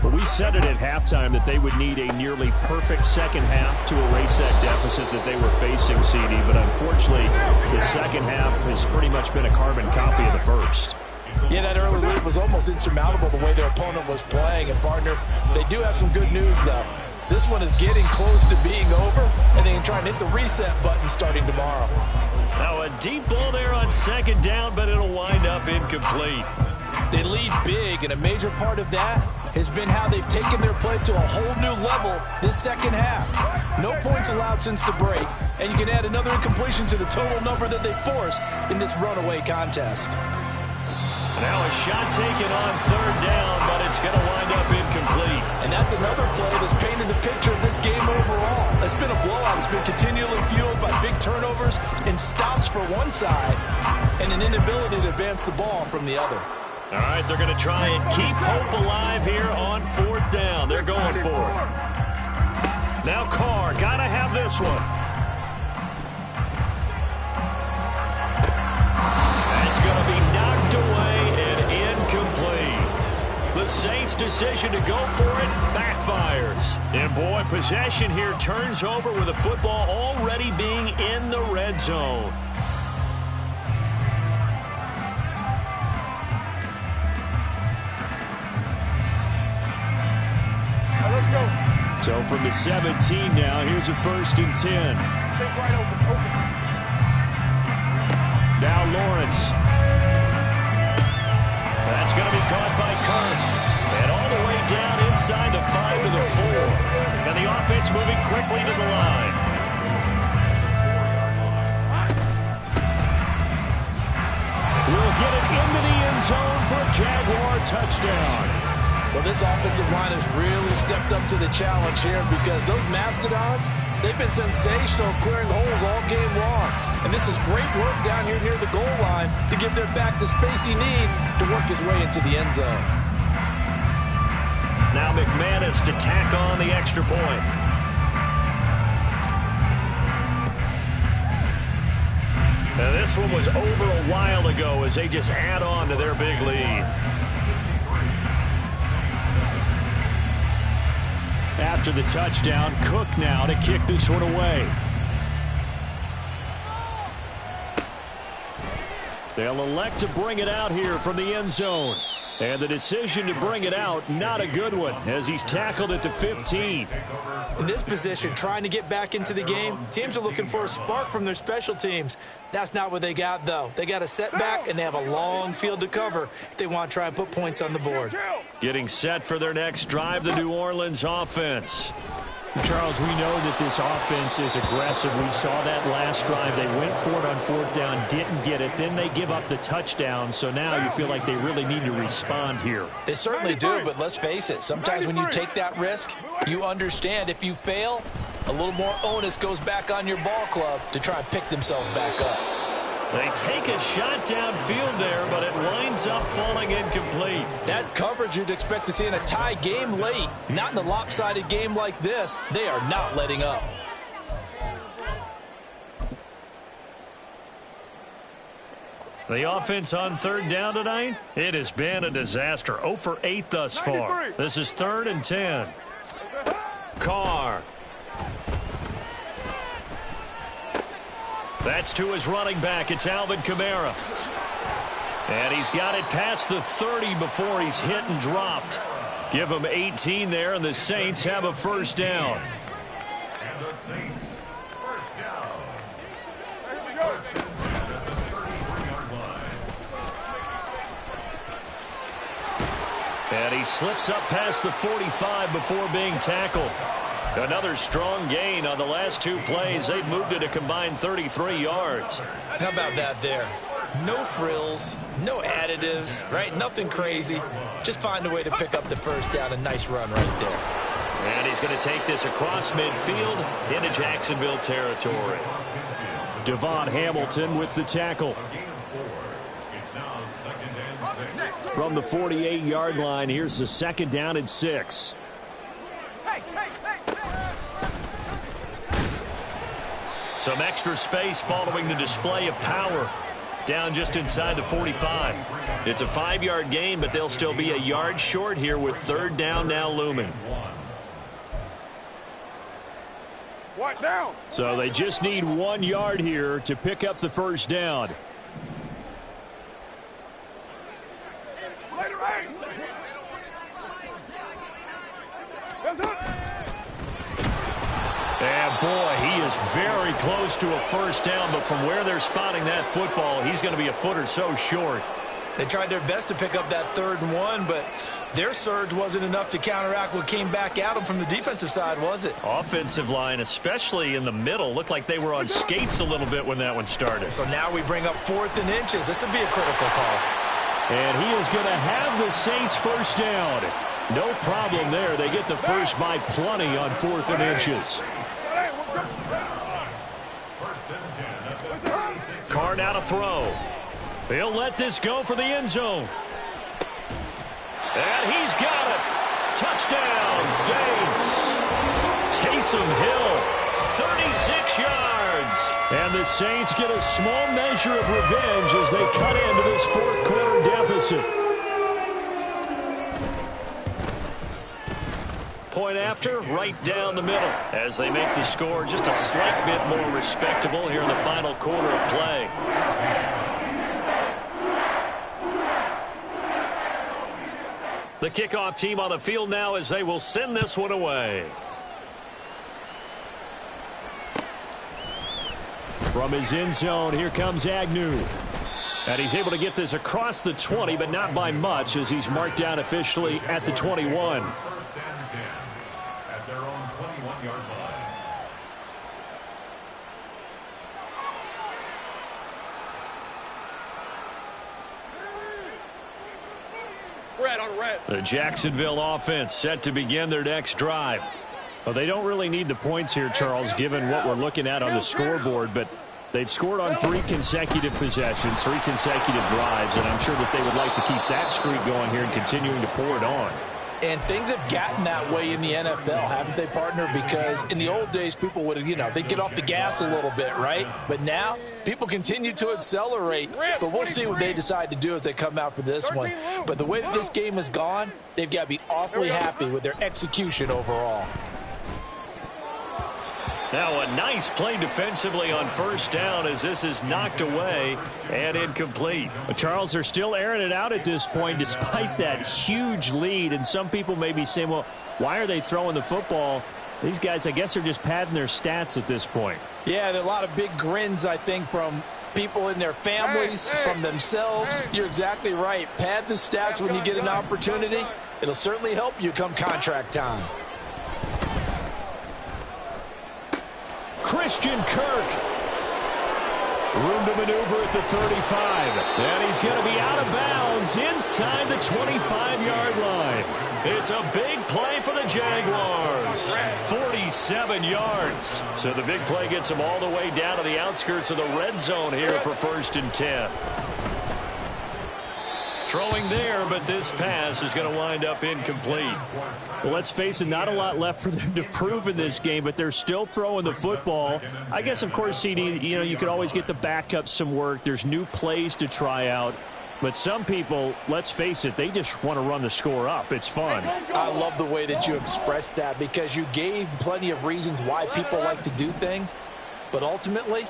But we said it at halftime that they would need a nearly perfect second half to erase that deficit that they were facing, CD. But unfortunately, the second half has pretty much been a carbon copy of the first. Yeah, that early lead was almost insurmountable the way their opponent was playing. And, partner, they do have some good news, though. This one is getting close to being over, and they can try and hit the reset button starting tomorrow. Now a deep ball there on second down, but it'll wind up incomplete. They lead big, and a major part of that has been how they've taken their play to a whole new level this second half. No points allowed since the break, and you can add another incompletion to the total number that they forced in this runaway contest. Now a shot taken on third down, but it's going to wind up incomplete. And that's another play that's painted the picture of this game overall. It's been a blowout. It's been continually fueled by big turnovers and stops for one side and an inability to advance the ball from the other. All right, they're going to try and keep hope alive here on fourth down. They're going for it. Now Carr, got to have this one. That's going to be knocked away and incomplete. The Saints' decision to go for it backfires. And boy, possession here turns over with the football already being in the red zone. Let's go. So from the 17 now, here's a 1st and 10. Take right open. Now Lawrence. That's going to be caught by Kirk. And all the way down inside the 5 to the 4. And the offense moving quickly to the line. We'll get it into the end zone for a Jaguar touchdown. Well, this offensive line has really stepped up to the challenge here because those Mastodons, they've been sensational clearing holes all game long. And this is great work down here near the goal line to give their back the space he needs to work his way into the end zone. Now McManus to tack on the extra point. Now this one was over a while ago as they just add on to their big lead. After the touchdown, Cook now to kick this one away. They'll elect to bring it out here from the end zone. And the decision to bring it out, not a good one, as he's tackled at the 15. In this position, trying to get back into the game, teams are looking for a spark from their special teams. That's not what they got, though. They got a setback, and they have a long field to cover if they want to try and put points on the board. Getting set for their next drive, the New Orleans offense. Charles, we know that this offense is aggressive. We saw that last drive. They went for it on fourth down, didn't get it. Then they give up the touchdown. So now you feel like they really need to respond here. They certainly do, but let's face it. Sometimes when you take that risk, you understand if you fail, a little more onus goes back on your ball club to try and pick themselves back up. They take a shot downfield there, but it winds up falling incomplete. That's coverage you'd expect to see in a tie game late. Not in a lopsided game like this. They are not letting up. The offense on third down tonight, it has been a disaster. 0 for 8 thus far. This is 3rd and 10. Carr. That's to his running back. It's Alvin Kamara. And he's got it past the 30 before he's hit and dropped. Give him 18 there, and the Saints have a first down. And the Saints, first down. First and 10 at the 33-yard line. And he slips up past the 45 before being tackled. Another strong gain on the last 2 plays. They've moved it a combined 33 yards. How about that there? No frills, no additives, right? Nothing crazy. Just find a way to pick up the first down. A nice run right there. And he's going to take this across midfield into Jacksonville territory. Devon Hamilton with the tackle. It's now 2nd and 6. From the 48-yard line, here's the 2nd down and 6. Some extra space following the display of power. Down just inside the 45. It's a 5-yard gain, but they'll still be a yard short here with 3rd down now looming. What down? So they just need 1 yard here to pick up the first down. And boy, he is very close to a first down, but from where they're spotting that football, he's going to be a foot or so short. They tried their best to pick up that 3rd and 1, but their surge wasn't enough to counteract what came back at them from the defensive side, was it? Offensive line, especially in the middle, looked like they were on skates a little bit when that one started. So now we bring up 4th and inches. This would be a critical call. And he is going to have the Saints first down. No problem there. They get the first by plenty on 4th and inches. Carr now to throw. He'll let this go for the end zone. And he's got it. Touchdown, Saints. Taysom Hill, 36 yards. And the Saints get a small measure of revenge as they cut into this 4th quarter deficit. Point after, right down the middle, as they make the score just a slight bit more respectable here in the final quarter of play. The kickoff team on the field now as they will send this one away. From his end zone, here comes Agnew. And he's able to get this across the 20, but not by much as he's marked down officially at the 21. First and 10 at their own 21-yard line. Red on red. The Jacksonville offense set to begin their next drive. Well, they don't really need the points here, Charles, given what we're looking at on the scoreboard, but they've scored on 3 consecutive possessions, 3 consecutive drives, and I'm sure that they would like to keep that streak going here and continuing to pour it on. And things have gotten that way in the NFL, haven't they, partner? Because in the old days, people would, they'd get off the gas a little bit, right? But now, people continue to accelerate. But we'll see what they decide to do as they come out for this one. But the way that this game has gone, they've got to be awfully happy with their execution overall. Now a nice play defensively on first down as this is knocked away and incomplete. But Charles, they're still airing it out at this point despite that huge lead. And some people may be saying, well, why are they throwing the football? These guys, I guess, are just padding their stats at this point. Yeah, there are a lot of big grins, I think, from people in their families, from themselves. You're exactly right. Pad the stats when you get an opportunity. It'll certainly help you come contract time. Christian Kirk. Room to maneuver at the 35. And he's going to be out of bounds inside the 25-yard line. It's a big play for the Jaguars. 47 yards. So the big play gets them all the way down to the outskirts of the red zone here for 1st and 10. Throwing there, but this pass is going to wind up incomplete. Well, let's face it, not a lot left for them to prove in this game, but they're still throwing the football. I guess, of course, CD, you could always get the backup some work. There's new plays to try out. But some people, let's face it, they just want to run the score up. It's fun. I love the way that you expressed that because you gave plenty of reasons why people like to do things. But ultimately,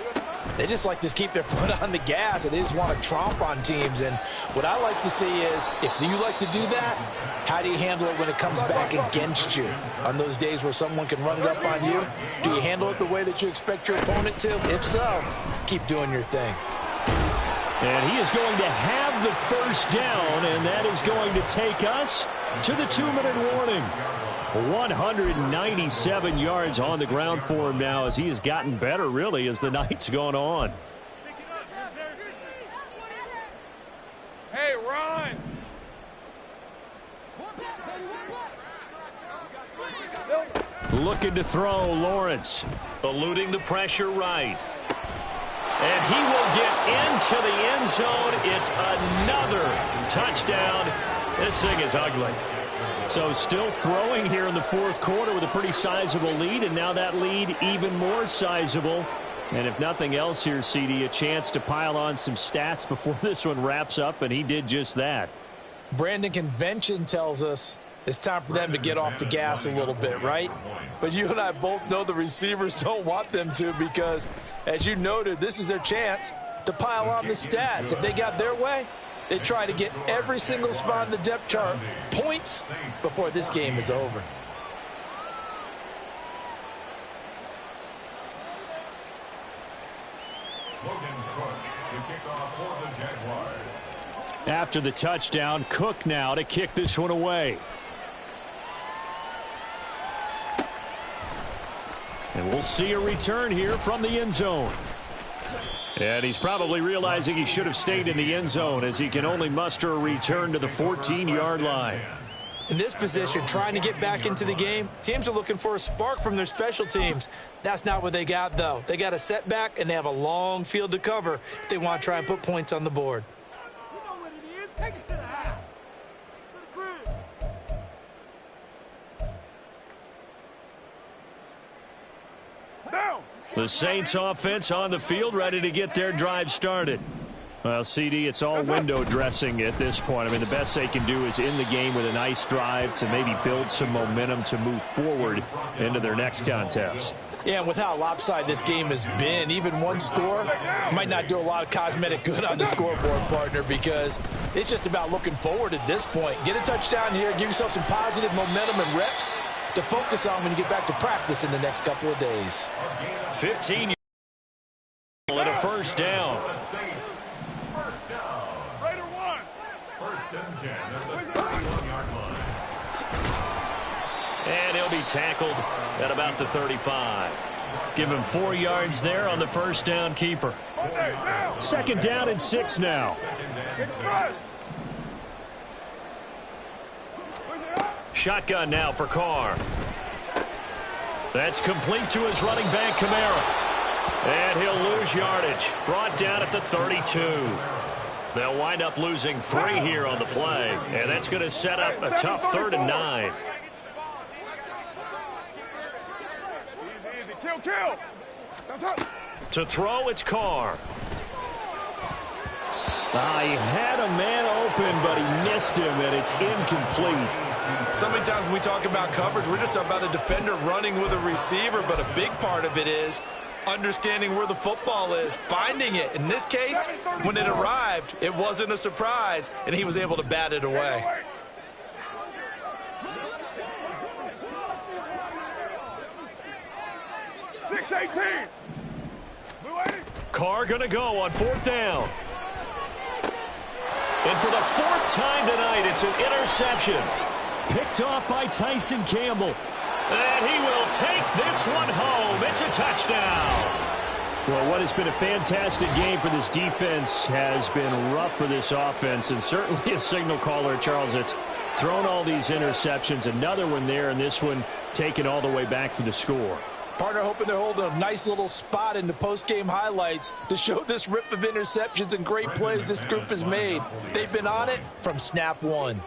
they just like to keep their foot on the gas and they just want to tromp on teams. And what I like to see is, if you like to do that, how do you handle it when it comes back against you? On those days where someone can run it up on you, do you handle it the way that you expect your opponent to? If so, keep doing your thing. And he is going to have the first down, and that is going to take us to the 2-minute warning. 197 yards on the ground for him now as he has gotten better, really, as the night's gone on. Hey, Ron! Looking to throw, Lawrence. Eluding the pressure right. And he will get into the end zone. It's another touchdown. This thing is ugly. So still throwing here in the fourth quarter with a pretty sizable lead, and now that lead even more sizable. And if nothing else here, CD, a chance to pile on some stats before this one wraps up, and he did just that. Brandon, convention tells us it's time for them to get off the gas a little bit, right? But you and I both know the receivers don't want them to because, as you noted, this is their chance to pile on the stats. If they got their way, they try to get every single spot in the depth chart points before this game is over. Logan Cook to kick off for the Jaguars. After the touchdown, Cook now to kick this one away. And we'll see a return here from the end zone. And he's probably realizing he should have stayed in the end zone as he can only muster a return to the 14-yard line. In this position, trying to get back into the game, teams are looking for a spark from their special teams. That's not what they got, though. They got a setback, and they have a long field to cover if they want to try and put points on the board. You know what it is. Take it to the house. To the crib. Down. The Saints offense on the field, ready to get their drive started. Well, CD, it's all window dressing at this point. I mean, the best they can do is in the game with a nice drive to maybe build some momentum to move forward into their next contest. Yeah, and with how lopsided this game has been, even one score might not do a lot of cosmetic good on the scoreboard, partner, because it's just about looking forward at this point. Get a touchdown here, give yourself some positive momentum and reps to focus on when you get back to practice in the next couple of days. 15 and a first down. First down. Raider 1. First and 10 at the 31-yard line. And he'll be tackled at about the 35. Give him 4 yards there on the first down keeper. Second down and 6 now. Shotgun now for Carr. That's complete to his running back, Kamara. And he'll lose yardage. Brought down at the 32. They'll wind up losing 3 here on the play. And that's going to set up a tough 3rd and 9. Easy, easy. Kill. To throw, it's Carr. He had a man open, but he missed him, and it's incomplete. So many times when we talk about coverage, we're just about a defender running with a receiver, but a big part of it is understanding where the football is, finding it. In this case, when it arrived, it wasn't a surprise, and he was able to bat it away. Carr going to go on 4th down. And for the 4th time tonight, it's an interception. Picked off by Tyson Campbell. And he will take this one home. It's a touchdown. Well, what has been a fantastic game for this defense has been rough for this offense, and certainly a signal caller, Charles, that's thrown all these interceptions. Another one there, and this one taken all the way back for the score. Partner hoping they're holding a nice little spot in the post-game highlights to show this rip of interceptions and great plays this group has made. They've been on it from snap one.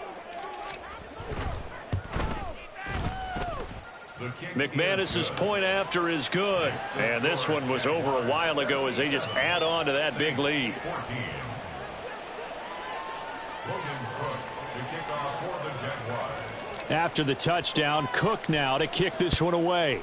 McManus's point after is good. And this one was over a while ago as they just add on to that big lead. After the touchdown, Cook now to kick this one away.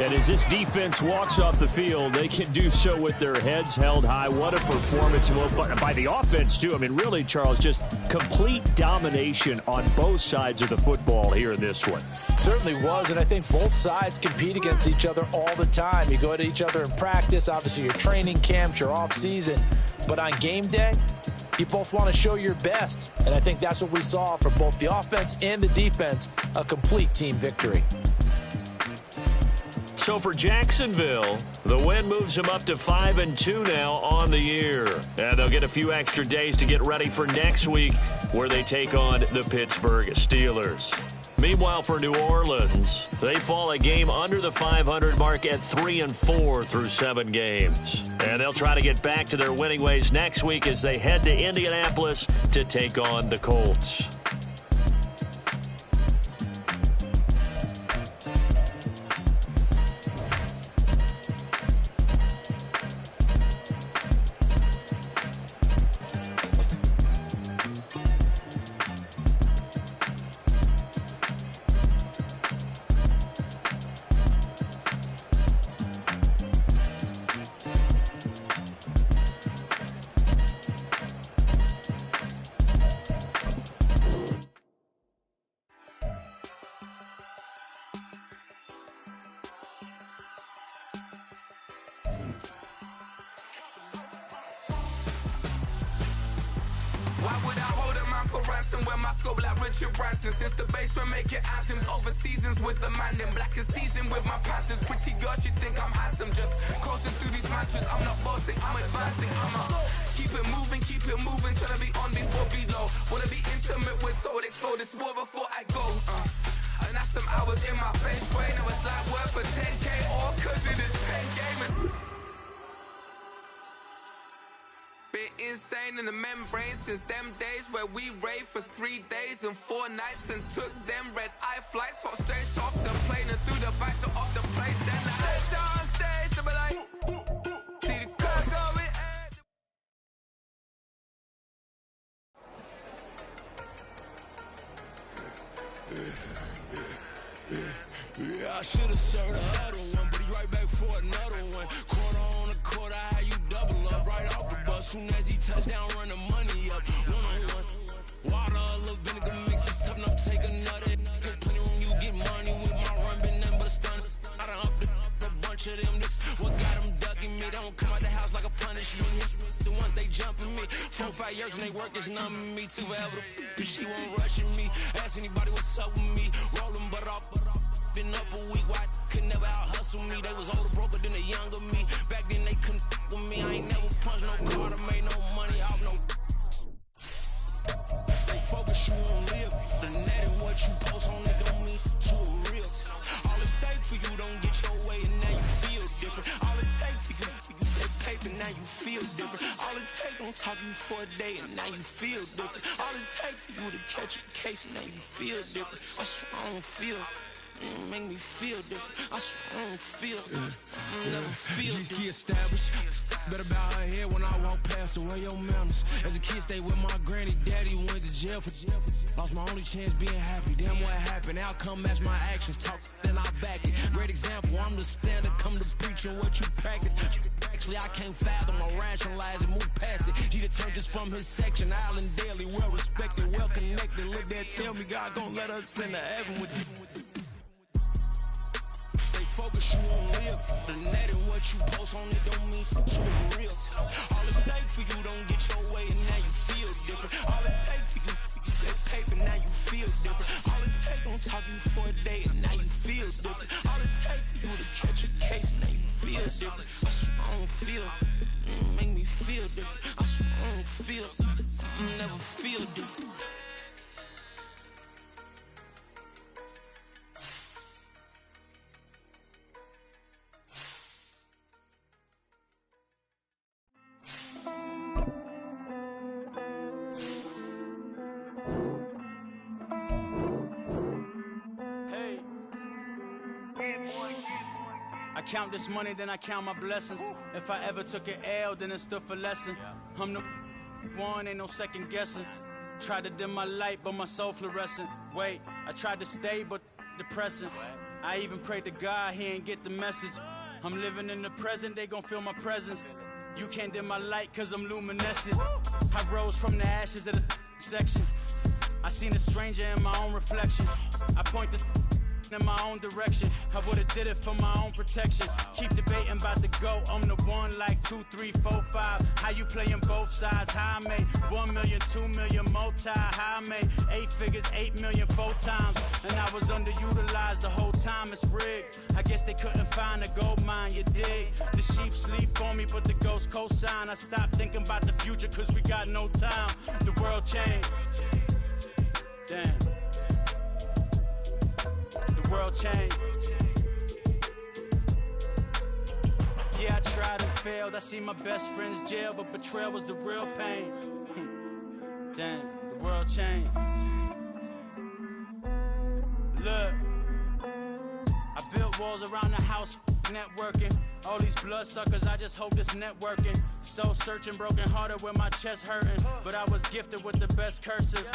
And as this defense walks off the field, they can do so with their heads held high. What a performance by the offense, too. I mean, really, Charles, just complete domination on both sides of the football here in this one. Certainly was, and I think both sides compete against each other all the time. You go to each other in practice, obviously your training camps, your off-season. But on game day, you both want to show your best. And I think that's what we saw for both the offense and the defense, a complete team victory. So for Jacksonville, the win moves them up to 5-2 now on the year. And they'll get a few extra days to get ready for next week where they take on the Pittsburgh Steelers. Meanwhile, for New Orleans, they fall a game under the 500 mark at 3-4 through 7 games. And they'll try to get back to their winning ways next week as they head to Indianapolis to take on the Colts. Why would I hold a man for ransom when my scope like Richard Branson? Since the basement making anthems over seasons with the man in black is teasing with my panthers. Pretty girl, she think I'm handsome. Just coasting through these mantras. I'm not bossing, I'm advancing. Keep it moving, trying to be on before below. Wanna be intimate with soul, explode this war before I go. And that's some hours in my face, way. Now it's like worth for 10K, all cause in this pen game is been insane in the membrane since them days where we raved for 3 days and 4 nights and took them red eye flights, hot straight off the plane and through the back door of the place. Then I head on stage to be like, see the car going. Yeah, I should have served the other one, but he right back for another one. Quarter on a quarter, how you double up right off the bus. Soon as he touch down, run the money up. One-on-one. Water, a little vinegar mix, it's tough enough to take another. Still plenty room, you get money with my run, been nothing but a stun. I done up a bunch of them. This what got them ducking me. They don't come out the house like a punishment. The ones they jumping me. 4-5 years and they work is numbing me. Too forever the she won't rushing me. Ask anybody what's up with me. Rolling butt off. Been up a week, why could never out hustle me? They was older, broker than the younger me. Back then they couldn't with me. I ain't never punched no card, I made no money off no. They focus you on live. The net and what you post on it don't mean to a real. All it takes for you don't get your way and now you feel different. All it takes for you that paper, now you feel different. All it takes don't talk you for a day and now you feel different. All it takes for you to catch a case and now you feel different. What's wrong, feel? make me feel different. I swear I don't feel different. Never feel different. G-ski established. Better bow her head when I walk past the way your manners. As a kid, stayed with my granny, daddy went to jail for lost my only chance being happy. Damn, what happened? Outcome match my actions. Talk, then I back it. Great example, I'm the standard. Come to preaching what you practice. Actually, I can't fathom or rationalize it, move past it. He determined this from his section. Island daily, well respected, well connected. Look there, tell me God gon' let us into heaven with this. Focus, you won't live. The net and what you post on it don't mean you real. All it takes for you don't get your way and now you feel different. All it takes for you to get that paper, now you feel different. All it takes don't talk you for a day and now you feel different. All it takes for you to catch a case and now you feel different. I swear I don't feel, make me feel different. I swear I don't feel, never feel different. I count this money, then I count my blessings. If I ever took an L, then it stood for lesson. I'm the one, ain't no second guessing. Tried to dim my light, but my soul fluorescent. Wait, I tried to stay, but depressing. I even prayed to God, he ain't get the message. I'm living in the present, they gon' feel my presence. You can't dim my light, cause I'm luminescent. I rose from the ashes of the section. I seen a stranger in my own reflection. I point the in my own direction. I would've did it for my own protection. Keep debating about the GOAT. I'm the one like 2, 3, 4, 5. How you playing both sides? How I made 1 million, 2 million, multi. How I made 8 figures, 8 million, 4 times. And I was underutilized the whole time. It's rigged. I guess they couldn't find a gold mine, you dig? The sheep sleep on me, but the ghost co-sign. I stopped thinking about the future cause we got no time. The world changed. Damn. The world changed. Yeah, I tried and failed. I see my best friends jail, but betrayal was the real pain. Damn, the world changed. Look, I built walls around the house, networking. All these bloodsuckers, I just hope this networking. Soul searching, broken hearted with my chest hurting. But I was gifted with the best curses.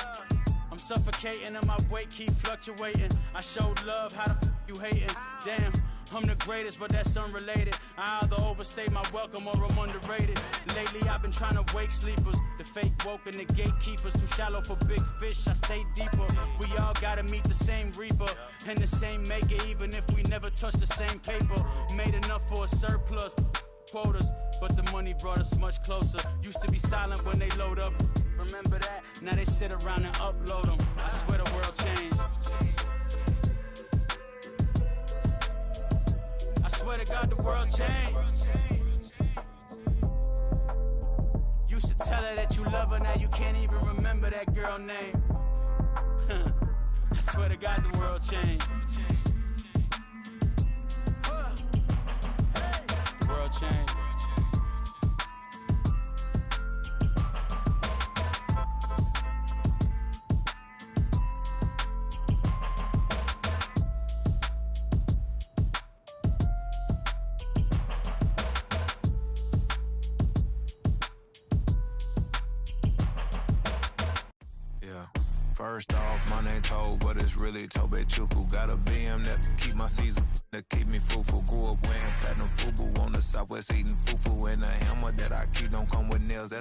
I'm suffocating and my weight keep fluctuating. I showed love, how the you hating? Damn, I'm the greatest, but that's unrelated. I either overstay my welcome or I'm underrated. Lately I've been trying to wake sleepers. The fake woke and the gatekeepers. Too shallow for big fish, I stay deeper. We all gotta meet the same reaper and the same maker, even if we never touch the same paper. Made enough for a surplus quotas, but the money brought us much closer. Used to be silent when they load up. Remember that? Now they sit around and upload them. I swear the world changed. I swear to God the world changed. Used to tell her that you love her, now you can't even remember that girl name. I swear to God the world changed. The world changed. First off, my name Toad, but it's really Tobe Chuku. Got a BM that keep my season, that keep me fruitful. Grew up wearing platinum FUBU on the Southwest eating fufu. And the hammer that I keep don't come with nails.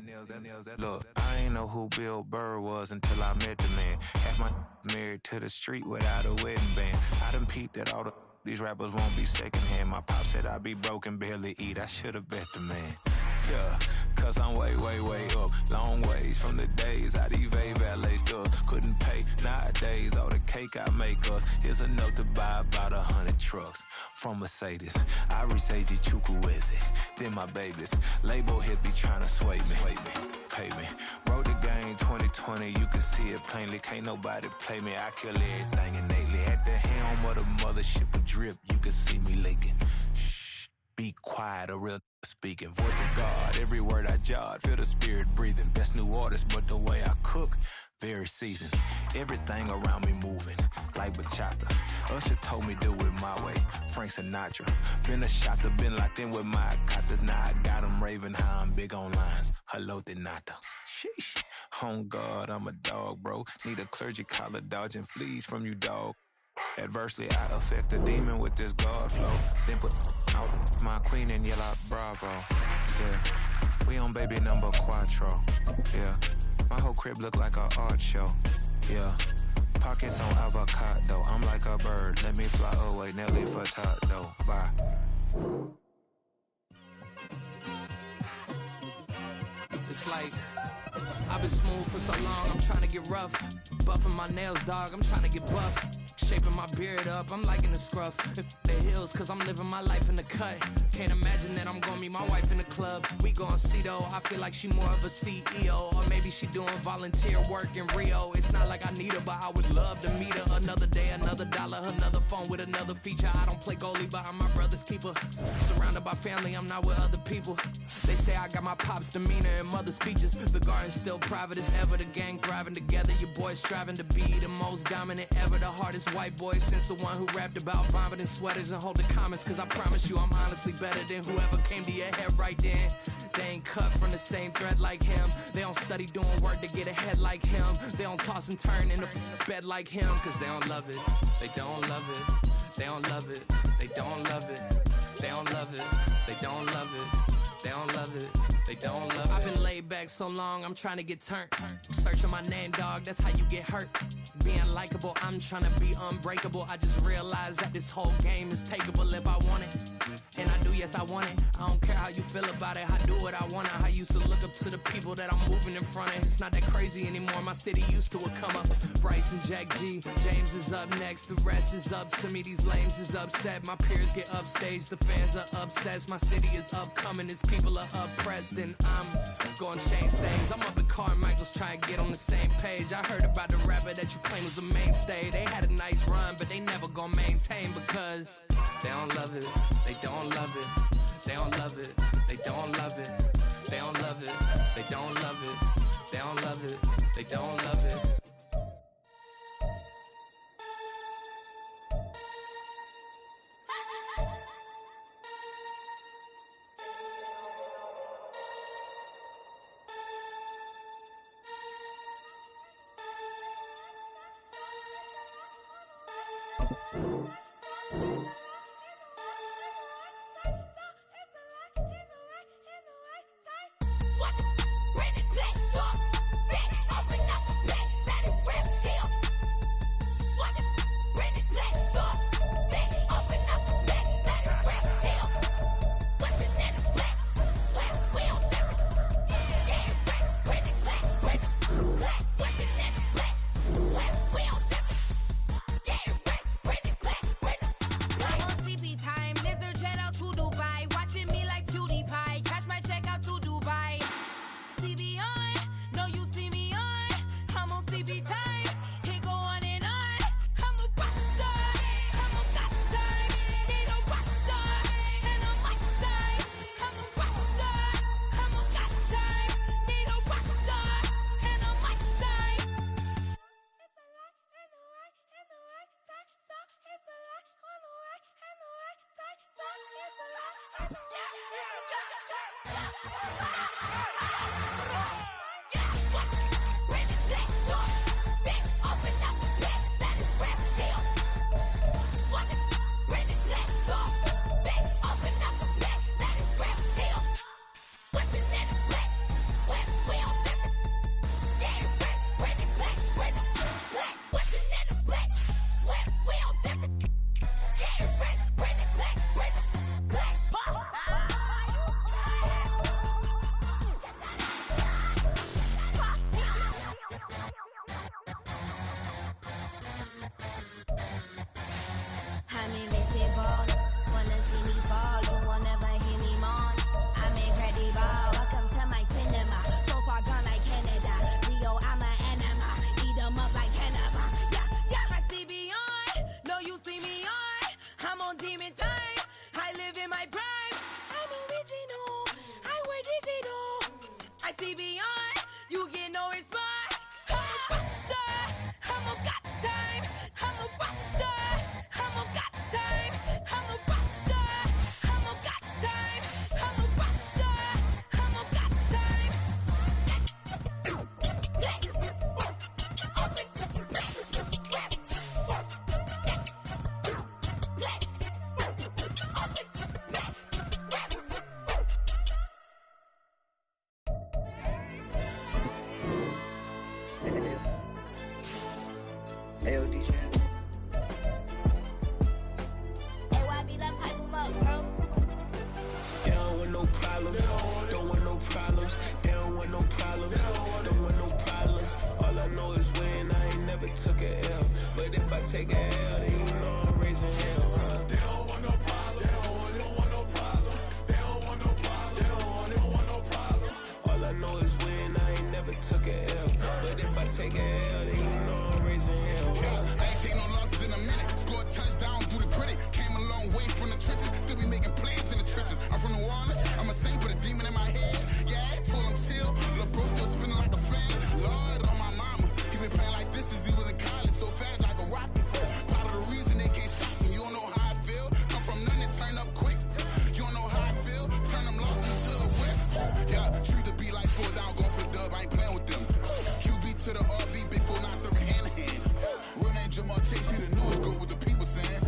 Look, I ain't know who Bill Burr was until I met the man. Half my married to the street without a wedding band. I done peeped that all these rappers won't be secondhand. My pop said I'd be broke and barely eat. I should've bet the man. Yeah, cause I'm way, way, way up. Long ways from the days I evade valet stores. Couldn't pay nowadays. All the cake I make us is enough to buy about 100 trucks from Mercedes. I resage Chukwueze, then my babies. Label hit be trying to sway me. Pay me. Wrote the game 2020, you can see it plainly. Can't nobody play me. I kill everything innately. At the helm of the mothership with drip, you can see me leaking. Shh, be quiet, a real speaking. Voice of God, every word I jot. Feel the spirit breathing. Best new artist, but the way I cook, very seasoned. Everything around me moving, like bachata. Usher told me do it my way, Frank Sinatra. Been a shotter, been locked in with my cotters. Now I got 'em raving how I'm big on lines. Hello, de nata. Sheesh. On God, I'm a dog, bro. Need a clergy collar, dodging fleas from you, dog. Adversely, I affect the demon with this God flow. Then put out my queen and yell out bravo. Yeah, we on baby number quattro. Yeah, my whole crib look like a art show. Yeah, pockets on avocado. I'm like a bird, let me fly away. Nelly Furtado, bye. It's like I've been smooth for so long, I'm trying to get rough. Buffing my nails, dog, I'm trying to get buff. Shaping my beard up, I'm liking the scruff. The hills, cause I'm living my life in the cut. Can't imagine that I'm gonna meet my wife in the club. We gon' see though, I feel like she more of a CEO. Or maybe she doing volunteer work in Rio. It's not like I need her, but I would love to meet her. Another day, another dollar, another phone with another feature. I don't play goalie, but I'm my brother's keeper. Surrounded by family, I'm not with other people. They say I got my pop's demeanor and mother's features. The garden's still private as ever, the gang thriving together. Your boys striving to be the most dominant ever. The hardest white boy since the one who rapped about vomiting sweaters and holding comments. Cause I promise you I'm honestly better than whoever came to your head right then. They ain't cut from the same thread like him. They don't study doing work to get ahead like him. They don't toss and turn in the bed like him. Cause they don't love it, they don't love it. They don't love it, they don't love it. They don't love it, they don't love it. They don't love it, they don't love it. I've been laid back so long, I'm trying to get turned. Searching my name, dog, that's how you get hurt. Being likable, I'm trying to be unbreakable. I just realized that this whole game is takeable if I want it. And I do, yes, I want it. I don't care how you feel about it, I do what I want it. I used to look up to the people that I'm moving in front of. It's not that crazy anymore, my city used to it come up. Bryce and Jack G, James is up next. The rest is up to me, these lames is upset. My peers get upstaged, the fans are obsessed. My city is upcoming, its people are oppressed. And I'm gonna change things. I'm up at Carmichael's trying to get on the same page. I heard about the rapper that you claim was a mainstay. They had a nice run, but they never gonna maintain because they don't love it, they don't love it, they don't love it, they don't love it, they don't love it, they don't love it, they don't love it, they don't love it. I see beyond, you get no response. never took a L. But if I take a L, then you know I'm raising hell. Yeah, I ain't take no losses in a minute. Scored touchdown through the critic. Came a long way from the trenches. Still be making plays in the trenches. I'm from New Orleans. I'm a saint with a demon in my head. Yeah, I told him chill. Lil' bro still spinning like a fan. Lord on my mama. He been playing like this since he was in college. So fast like a rocket. Part of the reason they can't stop him. You don't know how I feel. Come from nothing, turn up quick. You don't know how I feel. Turn them losses into a whip. Yeah, treat the beat like 4 down. Going for the dub. I ain't playing with them. QB to the RB. Big 4 9 serving hand in hand. Real name Jamar Chase. He the newest. Go with the people saying.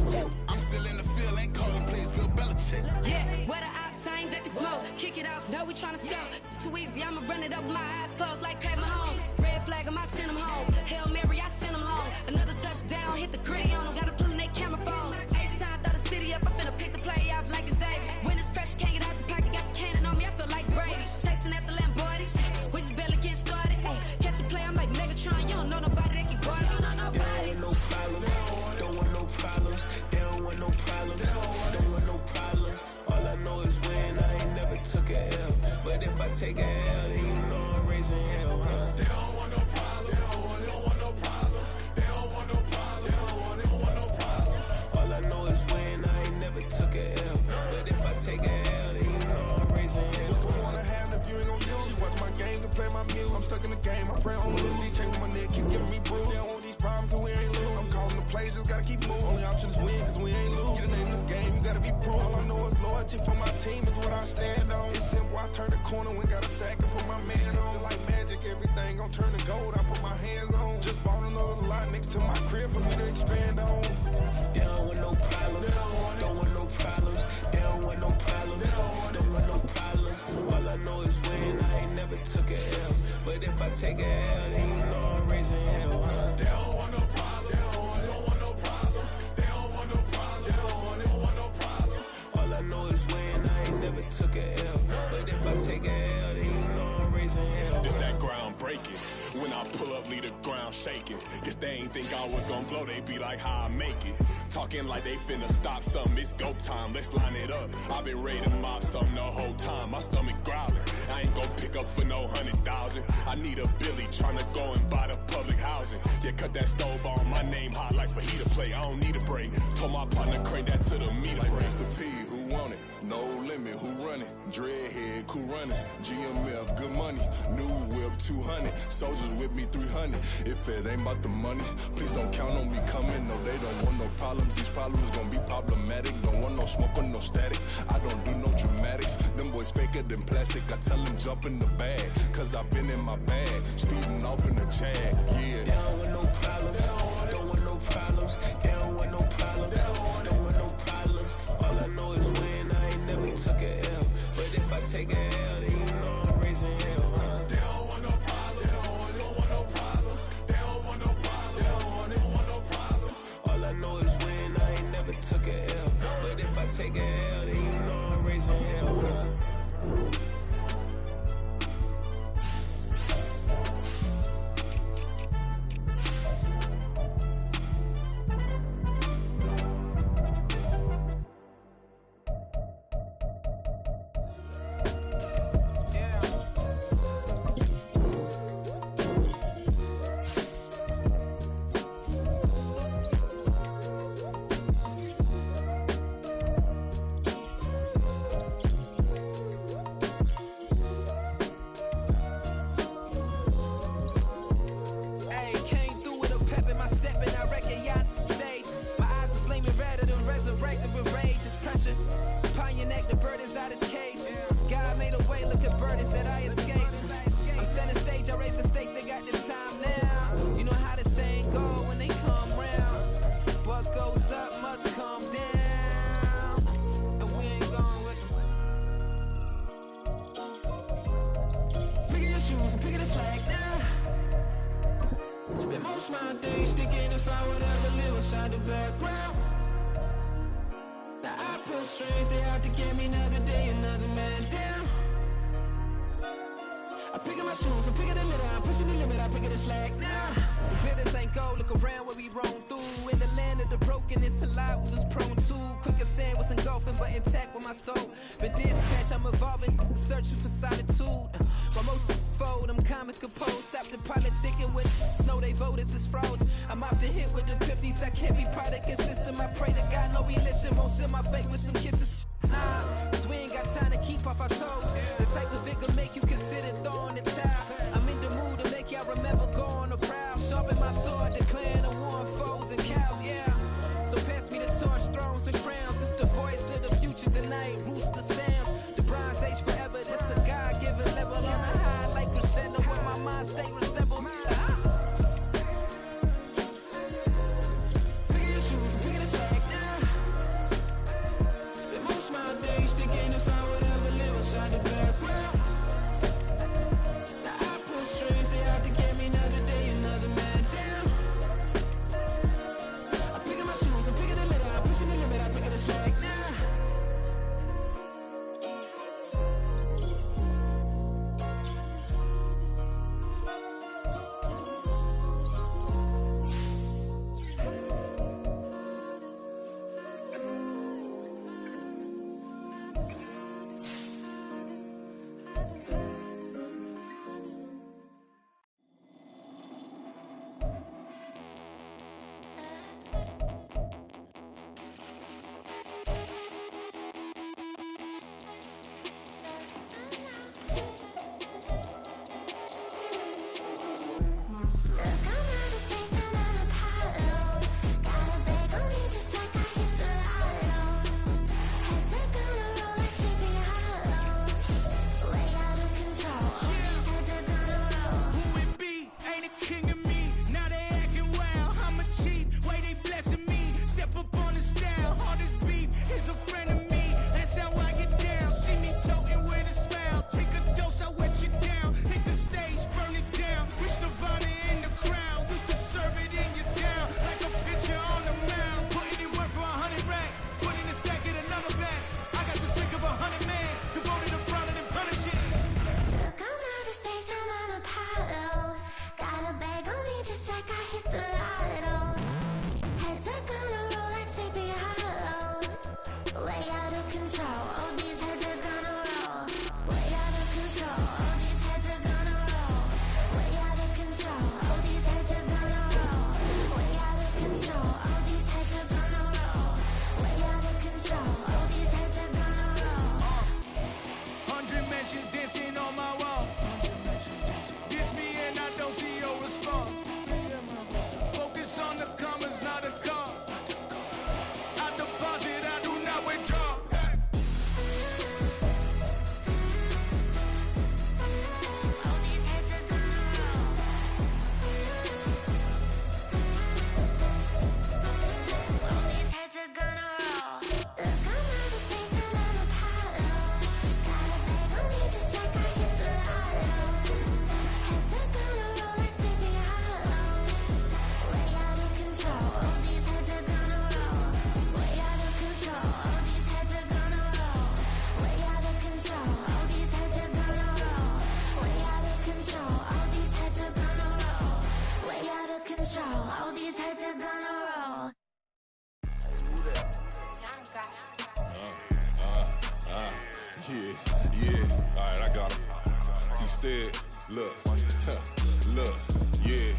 I'm still in the field. Ain't calling plays. Bill Belichick. Yeah, where the ops ain't ducking smoke. Kick it off. Know we tryna score. Too easy. I'ma run it up with my eyes closed like Pat Mahomes. Red flag 'em. I send 'em home. Hail Mary. I send 'em long. Another touchdown. Hit the gritty on 'em. Gotta pull in they camera phones. H-time. Throw the city up. I'm finna pick the play off like it's Xavier. When it's pressure. Can't get out the pocket. Got the cannon on me. I feel like Brady. Chasing at the Lamborghini. We just barely getting started. Catch a play. I'm like Megatron. You don't know nobody that can guard. You don't know nobody. They don't want no problems. Don't want no problems. They don't want no problems. Don't want no problems. All I know is win. I ain't never took a L. But if I take a L, then you know I'm raising hell, huh? They don't want no problems. They don't want no problems. They don't want no problems. They don't want no problems. All I know is win. I ain't never took a L. But if I take a L, then you know I'm raising hell. What's the point of having if you ain't gon' use? She watch my games and play my music. I'm stuck in the game. I pray on the loose. These chains on my neck keep giving me bruise. They don't want these problems 'cause we ain't lose. I'm calling the plays, just gotta keep moving. Only option is win 'cause we ain't lose. Get a name in this game, you gotta be proof. All I know is loyalty for my team is what I stand on. It's simple. I turn the corner when got a sack and put my man on. Like magic, everything gon' turn to gold. I put my hands on. Just bought another lot next to my crib for me to expand on. They don't want no problems. Don't want no problems. They don't want no problems. Don't want no problems. All I know is win. I ain't never took a L. But if I take a L, then you know I'm raising hell, huh? They don't want no problems. They don't want no problems. They don't want no problems. They don't want no problems. All I know is win. I ain't never took a L. But if I take a L, then you know I'm raising hell. It's that ground breaking. When I pull up, leave the ground shaking. Guess they ain't think I was gonna blow, they be like, how I make it. Talking like they finna stop something, it's go time, let's line it up. I've been ready to mob something the whole time, my stomach growling. I ain't gon' pick up for no 100,000. I need a Billy tryna go and buy the public housing. Yeah, cut that stove on, my name hot like fajita play. I don't need a break. Told my partner crank that to the meter like break. Mr. P, who want it? No limit, who run it? Dreadhead, cool runners. GMF, good money. New whip, 200. Soldiers with me, 300. If it ain't about the money, please don't count on me coming. No, they don't want no problems. These problems gon' be problematic. Don't want no smoke or no static. I don't do no dramatics. Them boys faker than plastic. I tell them jump in the bag, 'cause I've been in my bag. Speeding off in the Jag, yeah. They don't want no problems. Don't want no problems. They don't want no problems. Don't want no problems. All I know is win. I ain't never took a L. But if I take a L, then you know I'm raising hell, huh? They don't want no problems. They don't want no problems. They don't want no problems. They don't want no problems. All I know is win. I ain't never took a L. But if I take a L, then you know I'm raising hell, huh? But this patch I'm evolving, searching for solitude. While most fold, I'm comic minds composed. Stop the politicking with know they voters is froze. I'm off the hit with the 50s. I can't be product and system. I pray to God, no, he listen. Won't send my fate with some kisses. Nah, cause we ain't got time to keep off our toes. The type of it can make you consider throwing the towel. I'm in the mood to make y'all remember going to proud. Sharpen my sword, declaring the war on foes and cows, yeah. So pass me the torch, thrones and crowns. It's the voice of the future tonight, rooster sounds. The Bronze Age forever, this a God-given level. On a high like crescendo where my mind state resemble. Pick your shoes, pick the slack now. Spend most my days thinking if I would ever live inside the background. Now I pull strings, they out to get me another day, another man down. I'm picking my shoes, I'm picking the litter, I'm pushing the limit, I'm picking the slack now. Look, yeah.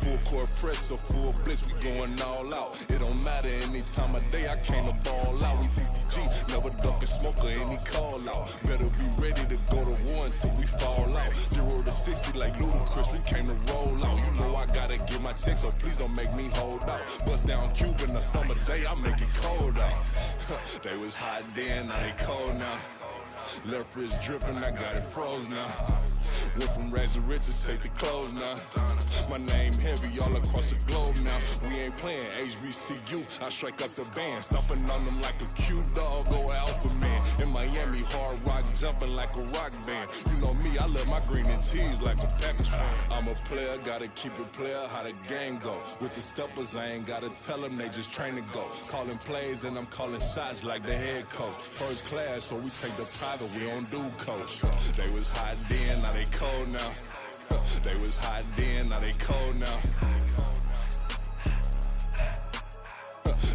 Full court press or full blitz, we going all out. It don't matter any time of day, I came to ball out. We TCG, never duck a smoker, any call out. Better be ready to go to war until we fall out. 0 to 60 like Ludacris, we came to roll out. You know I gotta get my check, so please don't make me hold out. Bust down Cuban a summer day, I make it cold out. They was hot then, now they cold now. Left wrist dripping, I got it froze now. Went from rags to riches, take the clothes now. My name heavy all across the globe now. We ain't playing HBCU, I strike up the band. Stomping on them like a cute dog or alpha man. In Miami, hard rock jumping like a rock band. You know me, I love my green and cheese like a Packers fan. I'm a player, gotta keep it player, how the game go. With the steppers, I ain't gotta tell them, they just train to go. Calling plays and I'm calling shots like the head coach. First class, so we take the private, we don't do coach. They was hot then, now they cold now. They was hot then, now they cold now.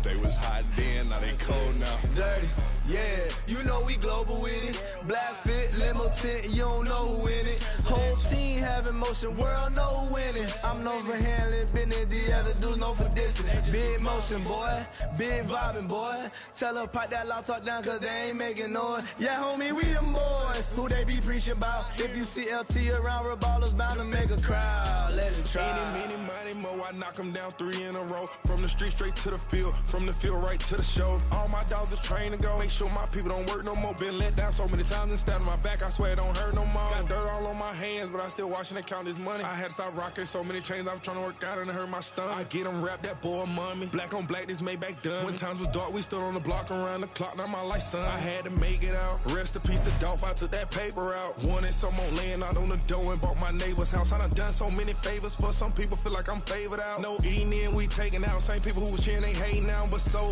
They was hot then, now they cold now. Dirty. Yeah, you know we global with it. Black fit, limo tint, you don't know who in it. Whole team having motion, world know who winning. I'm known for handling business, the other dudes known for dissing. Big motion, boy, big vibing, boy. Tell her pipe that loud talk down, cause they ain't making noise. Yeah, homie, we them boys, who they be preaching about. If you see LT around, Reballo's bound to make a crowd. Let it try. Eeny, meeny, miny, mo, I knock them down 3 in a row. From the street straight to the field, from the field right to the show. All my dogs are trained to go, make sure my people don't work no more. Been let down so many times and stand on my back, I swear it don't hurt no more. Got dirt all on my hands, but I still watching and count this money. I had to stop rocking so many chains, I was trying to work out and it hurt my stomach. I get them wrapped, that boy mommy. Black on black, this Maybach done. When times was dark, we stood on the block around the clock, now my life son. I had to make it out, rest in peace to Dolph, I took that paper out. Wanted some more laying out on the door and bought my neighbor's house. I done done so many favors for some people, feel like I'm favored out. No eating in, we taking out. Same people who was cheering, they hating now, but so